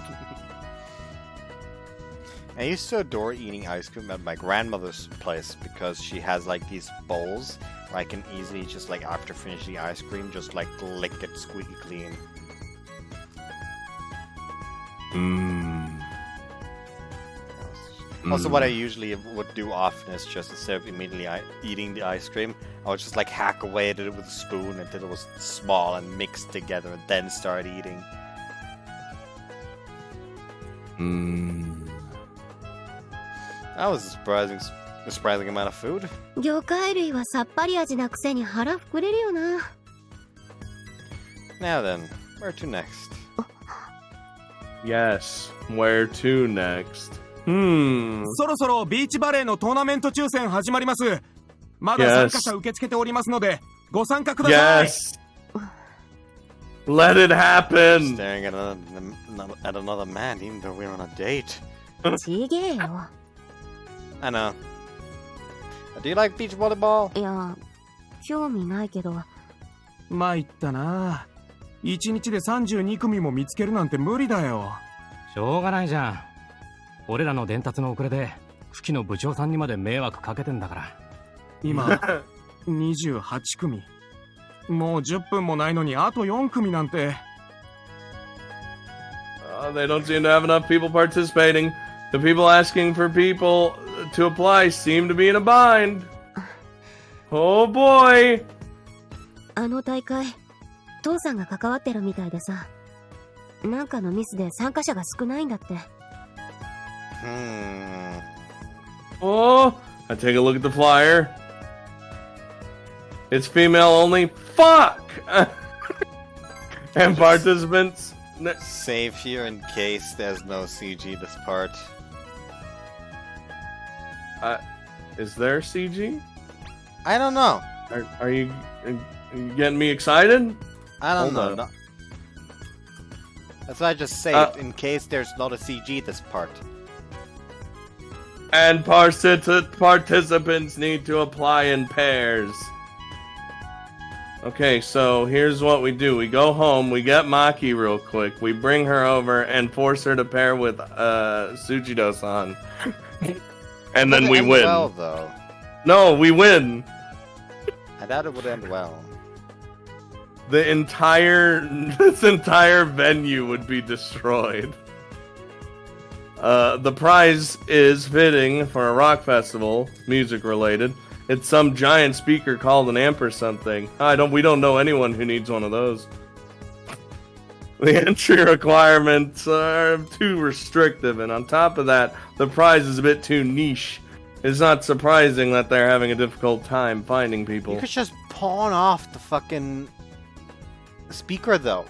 I used to adore eating ice cream at my grandmother's place because she has like these bowls where I can easily just like after finishing the ice cream just like lick it squeaky clean. Also, what I usually would do often is just instead of immediately eating the ice cream, I would just like hack away at it with a spoon until it was small and mixed together and then start eating. That was a surprising amount of food. 魚介類はさっぱり味なくせに腹膨れるよな。 Now then, where to next? Yes. Where to next? そろそろビーチバレーのトーナメント抽選始まります。まだ参加者受け付けておりますので、ご参加ください。Yes. Let it happen. Staring at another man, even though we're on a date. ちげえよ。 I know. Do you like beach volleyball? いや、興味ないけど。参ったな。1日で32組も見つけるなんて無理だよ。しょうがないじゃん。俺らの伝達の遅れで付近の部長さんにまで迷惑かけてんだから。今28組。もう10分もないのにあと4組なんて。They don't seem to have enough people participating. The people asking for people to apply seem to be in a bind. Oh boy. あの大会、父さんが関わってるみたいでさ。なんかのミスで参加者が少ないんだって。Oh, I take a look at the flyer. It's female only. Fuck! And participants. Save here in case there's no CG this part. Is there CG? I don't know. Are you getting me excited? I don't know. No. That's why I just say it in case there's not a CG this part. And participants need to apply in pairs. Okay, so here's what we do. We go home, we get Maki real quick, we bring her over and force her to pair with Tsujidou-san. And then we win. Well, though. No, we win. I doubt it would end well. This entire venue would be destroyed. The prize is fitting for a rock festival, music related. It's some giant speaker called an amp or something. We don't know anyone who needs one of those. The entry requirements are too restrictive, and on top of that, the prize is a bit too niche. It's not surprising that they're having a difficult time finding people. You could just pawn off the fucking speaker, though.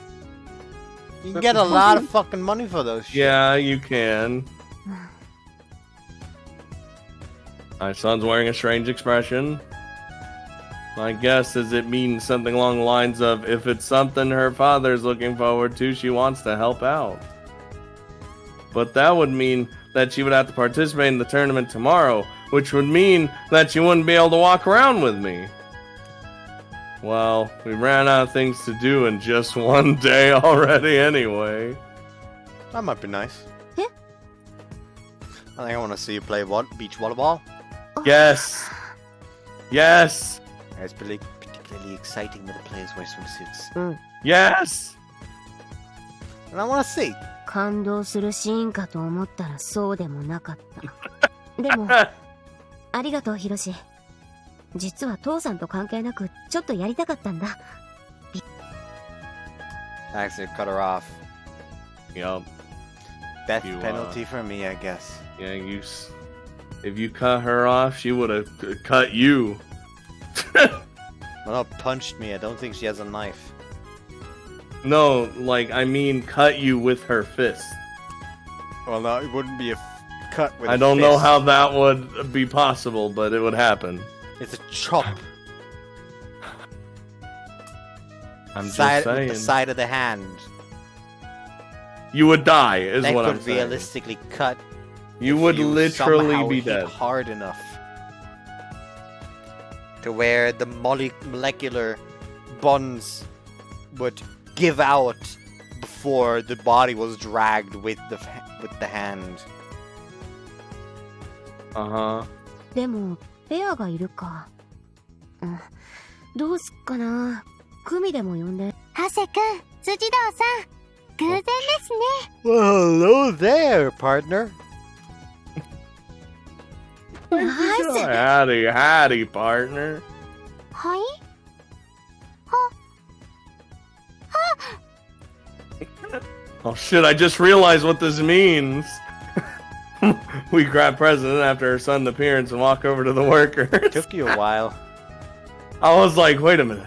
You can get a lot of fucking money for those shit. Yeah, you can. My son's wearing a strange expression. My guess is it means something along the lines of, if it's something her father's looking forward to, she wants to help out. But that would mean that she would have to participate in the tournament tomorrow, which would mean that she wouldn't be able to walk around with me. Well, we ran out of things to do in just one day already anyway. That might be nice. Yeah. I think I want to see you play beach volleyball. Yes! Yes! It's particularly exciting when the players wear swimsuits. Yes! And I want to see. 感動するシーンかと思ったらそうでもなかった。でも、ありがとう、ヒロシ。実は父さんと関係なくちょっとやりたかったんだ。Actually, cut her off. Yup. Death penalty for me, I guess. Yeah, if you cut her off, she would have cut you. Well, not punched me. I don't think she has a knife. No, I mean cut you with her fist. Well, no, it wouldn't be a cut with I don't know how that would be possible, but it would happen. It's a chop. I'm just saying. The side of the hand. You would die, is what I'm saying. That could realistically cut. You would literally be dead. Hard enough to where the molecular bonds would give out before the body was dragged with the hand. Uh-huh. でもペアがいるか。どうすっかな。クミでも呼んで。ハセくん、辻堂さん、偶然ですね。Well, hello there, partner. Howdy, partner. はい？ Oh shit, I just realized what this means. We grab President after her sudden appearance and walk over to the workers. Took you a while. I was like, wait a minute.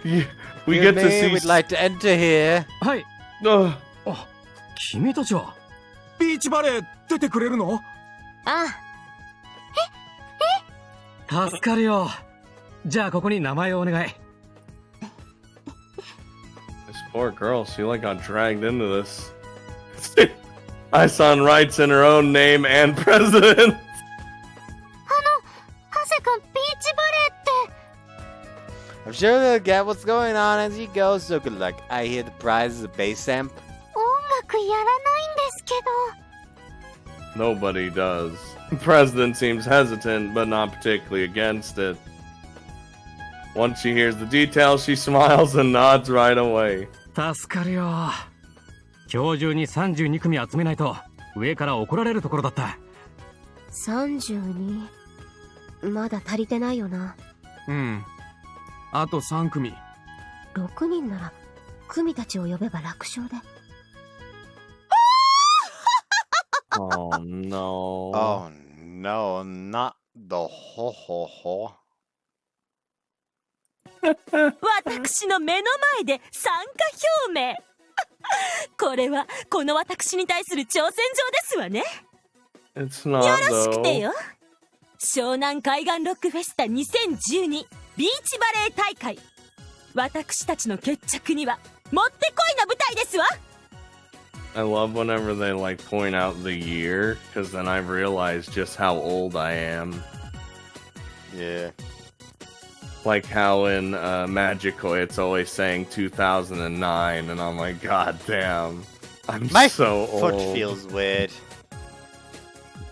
We get to see... We'd like to enter here. はい。君たちはビーチバレー出てくれるの？ああ。助かるよ。じゃあここに名前をお願い。This poor girl, she got dragged into this. Isan writes in her own name and president. ハセくん、ビーチバレーって。 I'm sure they'll get what's going on as you go, so good luck. I hear the prize is a bass amp. 音楽やらないんですけど。 Nobody does. The president seems hesitant, but not particularly against it. Once she hears the details, she smiles and nods right away. 助かるよ。今日中に32組集めないと上から怒られるところだった。32。まだ足りてないよな。うん。あと3組。6人なら組たちを呼べば楽勝で。Oh no. Oh no, not the ho ho ho. 私の目の前で参加表明。これはこの私に対する挑戦状ですわね。It's not, よろしくてよ。湘南海岸ロックフェスタ2012ビーチバレー大会。私たちの決着にはもってこいな舞台ですわ。I love whenever they like point out the year, because then I realize just how old I am. Yeah. Like how in Magicoi it's always saying 2009, and I'm like, God damn, I'm My so foot old. feels weird.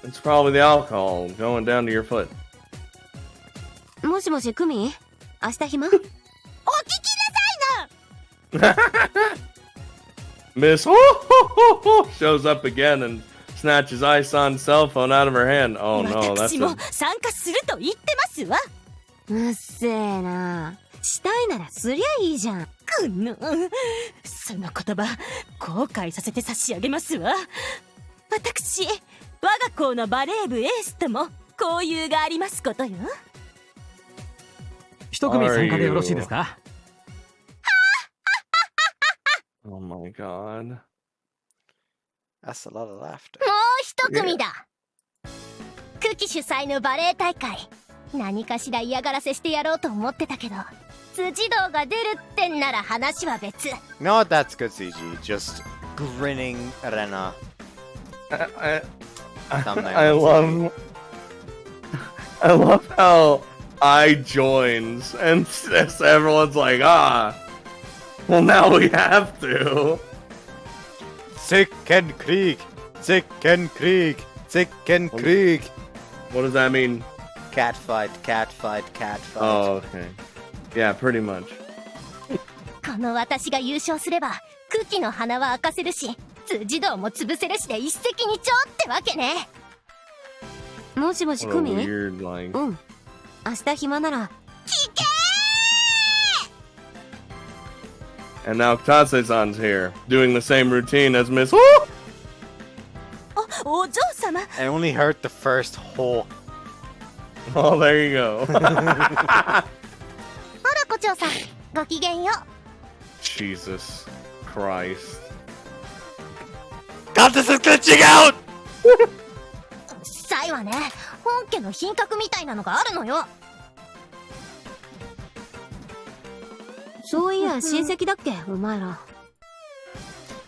It's probably the alcohol going down to your foot. もしもし、クミ？明日暇？ Miss shows up again and snatches Isan's cell phone out of her hand. Oh no, that's 私も a... 参加すると言ってますわ。うっせえな。したいならすりゃいいじゃん。くぬ、その言葉後悔させて差し上げますわ。私、我が校のバレー部エースとも交友がありますことよ。一組参加でよろしいですか？ Oh my god. That's a lot of laughter. もう一組だ。クキ主催のバレエ大会。何かしら嫌がらせしてやろうと思ってたけど、辻堂が出るってんなら話は別。No, that's good, CG. Just grinning Rena. I love how I joins and everyone's like, well now we have to. Zickenkrieg! Zickenkrieg! Zickenkrieg! What does that mean? Catfight, catfight, catfight. Oh, okay. Yeah, pretty much. この私が優勝すれば、クキの鼻は明かせるし、辻堂も潰せるしで一石二鳥ってわけね。もしもし、 What a クミ？ weird line. うん。明日暇なら、聞けー And now Kase-san's here, doing the same routine as Miss. お嬢様。 I only heard the first whole. Oh, there you go. ほら、胡蝶さん、ごきげんよう。 Jesus Christ. God, this is glitching out! サイはね、本家の品格みたいなのがあるのよ。そういや、親戚だっけ、お前ら。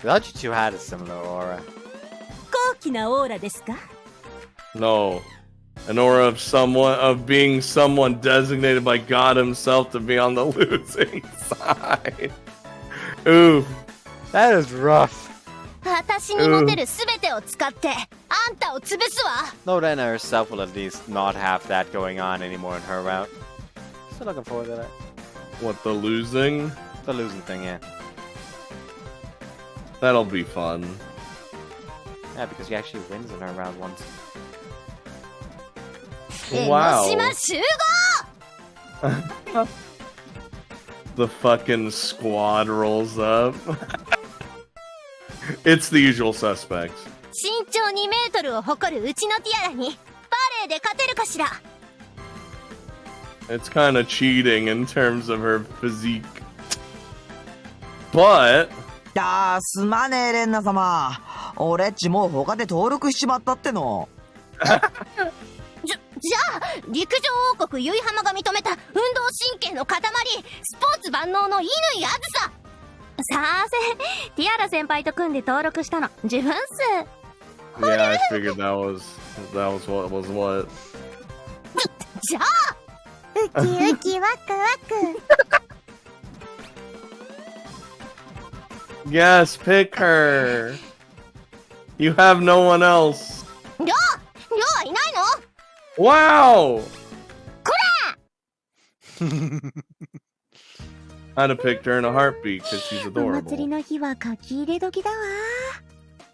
I thought you two had a similar aura. 高貴なオーラですか？ No. An aura of being someone designated by God himself to be on the losing side. Oof. That is rough. 私に持てるすべてを使って、あんたを潰すわ。 Lorena herself will at least not have that going on anymore in her route. Still looking forward to that. What, the losing? The losing thing, yeah. That'll be fun. Yeah, because she actually wins in her round once. Wow. 江ノ島集合 The fucking squad rolls up. It's the usual suspects. 身長2メートルを誇るうちのティアラにバレーで勝てるかしら。 It's kind of cheating in terms of her physique. But すまねえレンナ様、俺っちもう他で登録しちまったっての。じゃあ陸上王国由比浜が認めた運動神経の塊、スポーツ万能の乾あずさ。させ、ティアラ先輩と組んで登録したの自分っす。 yeah, I figured that was what was what. じゃあウキウキワクワク。 Yes, pick her. You have no one else. りょうはいないの？ Wow! こ I'd have picked her in a heartbeat because she's れ！お祭り adorable. の日は書き入れ時だわ。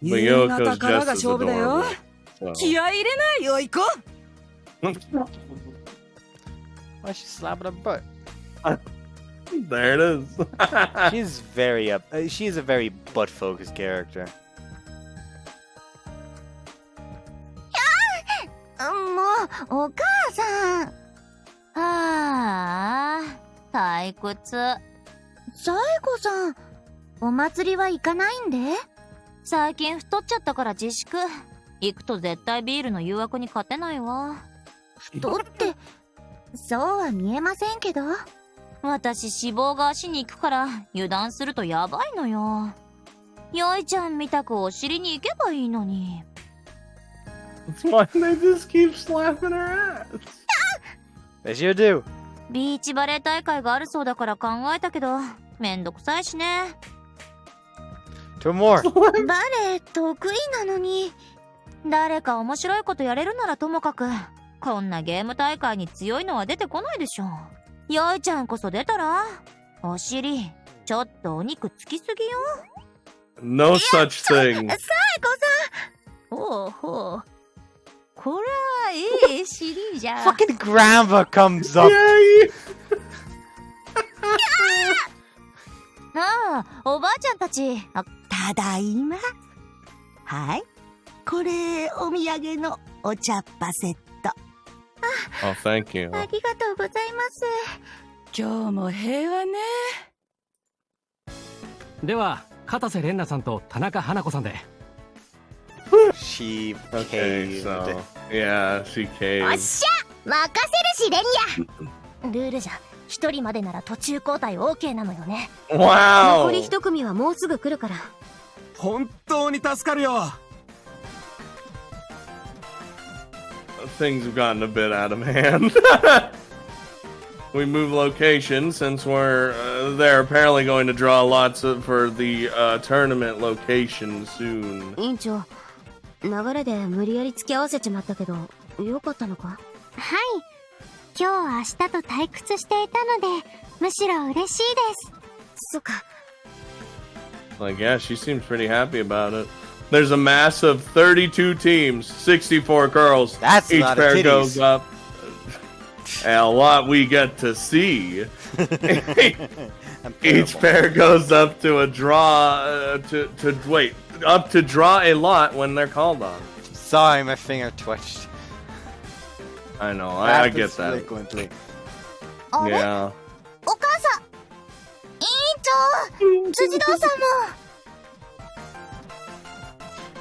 But 夕 Yoko's 方からが just as 勝負だよ。 adorable. So. 気合い入れないよ、行こう。 Why is she slapping her butt? There it is. She's very she's a very butt-focused character. もうお母さん。はあ、退屈。サイコさん、お祭りは行かないんで？最近太っちゃったから自粛。行くと絶対ビールの誘惑に勝てないわ。太ってそうは見えませんけど。私脂肪が足に行くから油断するとやばいのよ。よいちゃんみたくお尻に行けばいいのに。That's why they just keep slapping her ass. As you do. ビーチバレー大会があるそうだから考えたけど、めんどくさいしね。Two more. バレー得意なのに。誰か面白いことやれるならともかく、こんなゲーム大会に強いのは出てこないでしょ。よいちゃんこそ出たら？お尻、ちょっとお肉つきすぎよ。No such thing. サイコさん。ほうほう。これはいい尻じゃ。Fucking grandma comes up. ああ、おばあちゃんたち。ただいま。はい。これ、お土産のお茶っ葉セット。Oh, thank you. ありがとうございます。今日も平和ね。では片瀬連奈さんと田中花子さんで。She Okay, caved. so yeah, she おっ caved. しゃ、任せるしレンヤ。ルールじゃ一人までなら途中交代 OK なのよね。Wow. 残り一組はもうすぐ来るから。本当に助かるよ。Things have gotten a bit out of hand. We move location since they're apparently going to draw lots for the tournament location soon. 委員長、流れで無理やり付き合わせちまったけど、よかったのか？はい。今日明日と退屈していたので、むしろ嬉しいです。そっか。Like, yeah, she seems pretty happy about it. There's a mass of 32 teams, 64 girls. That's Each not pair titties. goes up. And a lot we get to see. Each pair goes up to a draw up to draw a lot when they're called on. Sorry, my finger twitched. I know, I get Happens that. frequently. Yeah. お母さん、委員長、辻堂さんも。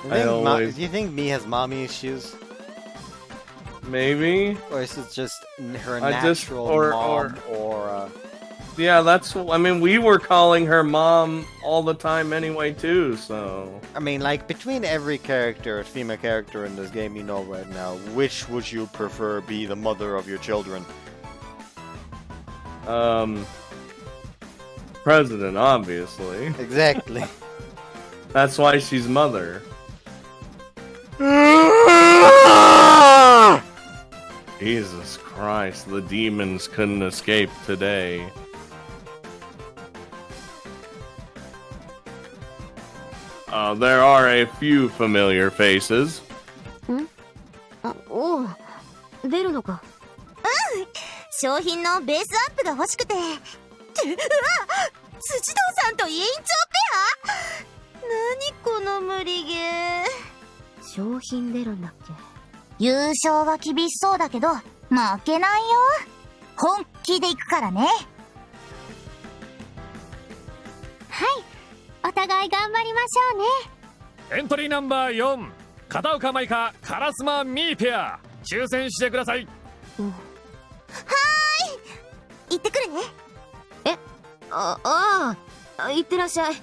Do you think Me has mommy issues? Maybe. Or is it just her I just- natural or- mom or Yeah, I mean, we were calling her mom all the time anyway, too, so. I mean, like, between every character, female character in this game you know right now, which would you prefer be the mother of your children? President, obviously. Exactly. That's why she's mother. Jesus Christ, the demons couldn't escape today. There are a few familiar faces. おう、出るのか。うん、商品のベースアップが欲しくて。うわ、辻堂さんと委員長ペア？何この無理ゲー。商品出るんだっけ？優勝は厳しそうだけど、負けないよ。本気で行くからね。はい、お互い頑張りましょうね。エントリーナンバー4、片岡舞香烏丸ミーペア、抽選してください。はーい、行ってくるね。行ってらっしゃい。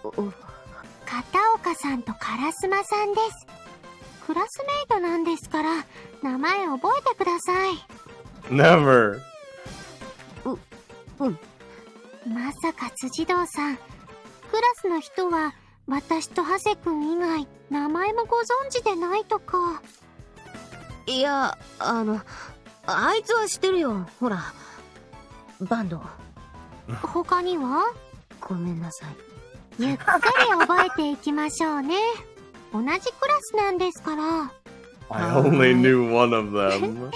片岡さんと烏丸さんです。クラスメイトなんですから、名前覚えてください。Never. まさか辻堂さん、クラスの人は私とハセ君以外名前もご存知でないとか。いや、あいつは知ってるよ。ほら、バンド。他には？ごめんなさい。ゆっくり覚えていきましょうね。同じクラスなんですから。I only knew one of them.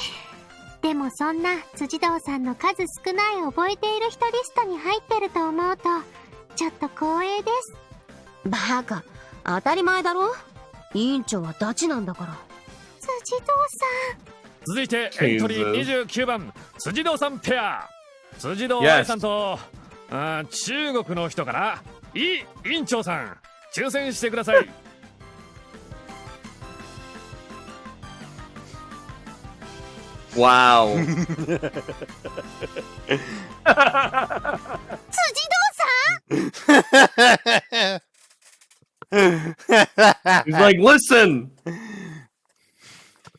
でもそんな辻堂さんの数少ない覚えている人リストに入ってると思うと、ちょっと光栄です。バカ、当たり前だろ。委員長はダチなんだから。辻堂さん。続いてエントリー29番、辻堂さんペア。辻堂愛さんと、中国の人かな、イ委員長さん、抽選してください。Wow. 辻堂さん He's like, listen!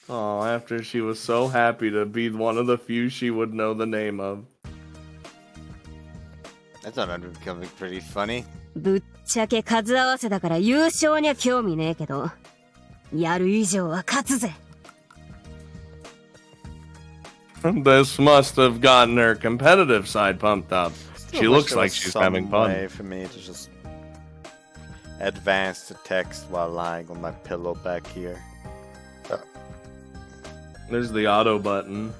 Oh, after she was so happy to be one of the few she would know the name of. That's not becoming pretty funny. ぶっちゃけ数合わせだから優勝には興味ねえけど、やる以上は勝つぜ。This must have gotten her competitive side pumped up. Still She wish looks there like was she's some having fun. way for me to just advance the text while lying on my pillow back here. There's the auto button.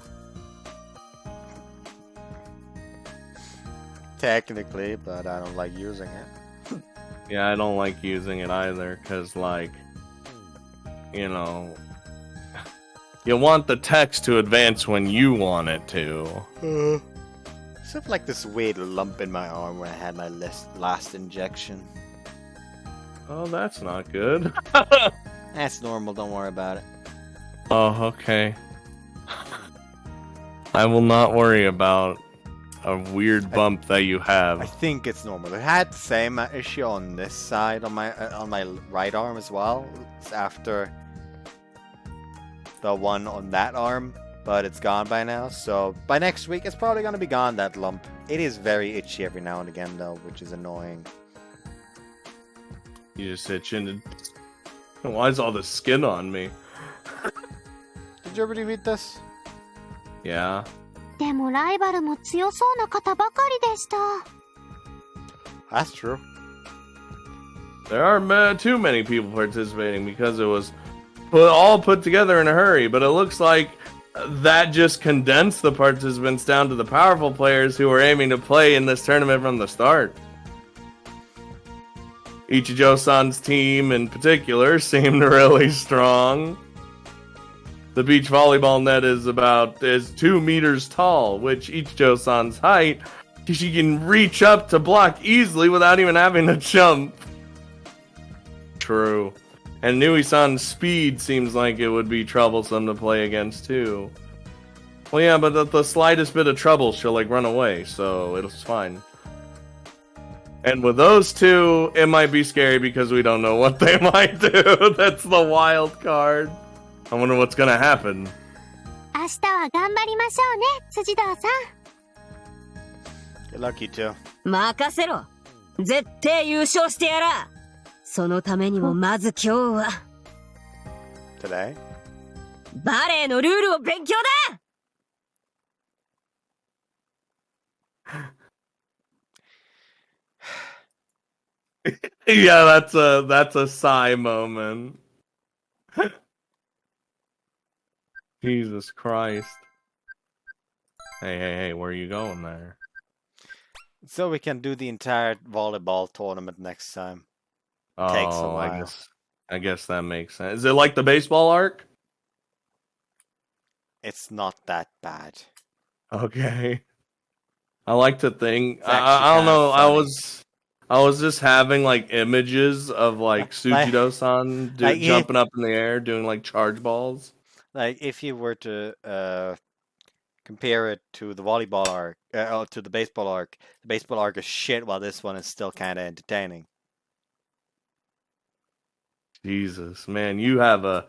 Technically, but I don't like using it. Yeah, I don't like using it either, because, like, you know, you want the text to advance when you want it to. Except like this weird lump in my arm where I had my last injection. Oh, that's not good. That's normal, don't worry about it. Oh, okay. I will not worry about a weird bump that you I have. think it's normal. I had the same issue on this side, on my right arm as well. It's after the one on that arm, but it's gone by now. So by next week, it's probably gonna be gone, that lump. It is very itchy every now and again, though, which is annoying. You just itching. Why is all the skin on me? Did you already read this? Yeah. でもライバルも強そうな方ばかりでした。 That's true. There aren't too many people participating because it was all put together in a hurry, but it looks like that just condensed the participants down to the powerful players who were aiming to play in this tournament from the start. Ichijo-san's team in particular seemed really strong. The beach volleyball net is 2 meters tall, which Ichijo-san's height, she can reach up to block easily without even having to jump. True. And Nui-san's speed seems like it would be troublesome to play against too. Well, yeah, but the slightest bit of trouble, she'll like run away, so it's fine. And with those two, it might be scary because we don't know what they might do. That's the wild card. I wonder what's gonna happen. 明日は頑張りましょうね、辻堂さん。 Good luck, you two. 任せろ。絶対優勝してやら。そのためにもまず今日は Today? バレエのルールを勉強だ。Yeah, that's a sigh moment. Jesus Christ. Hey, where are you going there? So we can do the entire volleyball tournament next time. Takes a while. I guess that makes sense. Is it like the baseball arc? It's not that bad. Okay. I like to think. It's I don't actually know. kinda funny. I was just having like images of like Tsujidou-san jumping up in the air doing like charge balls. Like if you were to compare it to the volleyball arc, to the baseball arc is shit, while this one is still kind of entertaining. Jesus, man, you have a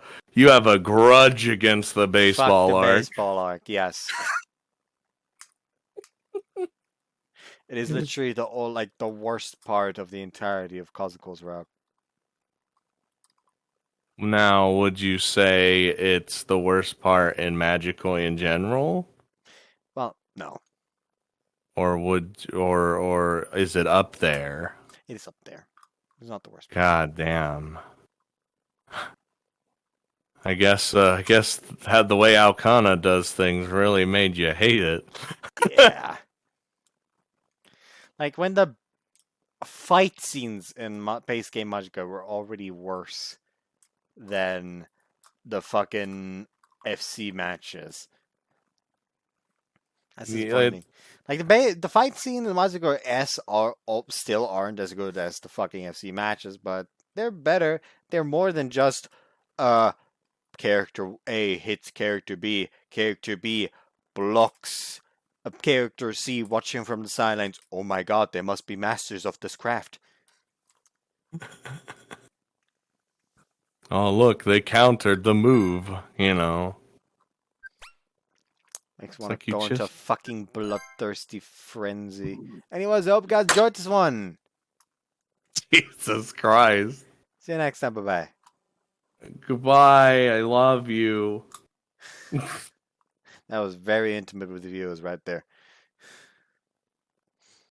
grudge against the baseball Fuck the arc. baseball arc, yes. It is literally the worst part of the entirety of Kazuko's route. Now, would you say it's the worst part in Magicoi in general? Well, no. Or is it up there? It is up there. It's not the worst part. God damn. I guess had the way Alcana does things really made you hate it. Yeah. Like when the fight scenes in base game Magica were already worse than the fucking FC matches. That's disappointing. Like the fight scene in Magica S still aren't as good as the fucking FC matches, but they're better. They're more than just character A hits character B blocks a character C watching from the sidelines. Oh my god, they must be masters of this craft. Oh, look, they countered the move, you know. Makes It's me want like to you go into a just- fucking bloodthirsty frenzy. Anyways, I hope you guys enjoyed this one. Jesus Christ. See you next time. Bye-bye. Goodbye, I love you. That was very intimate with the viewers right there.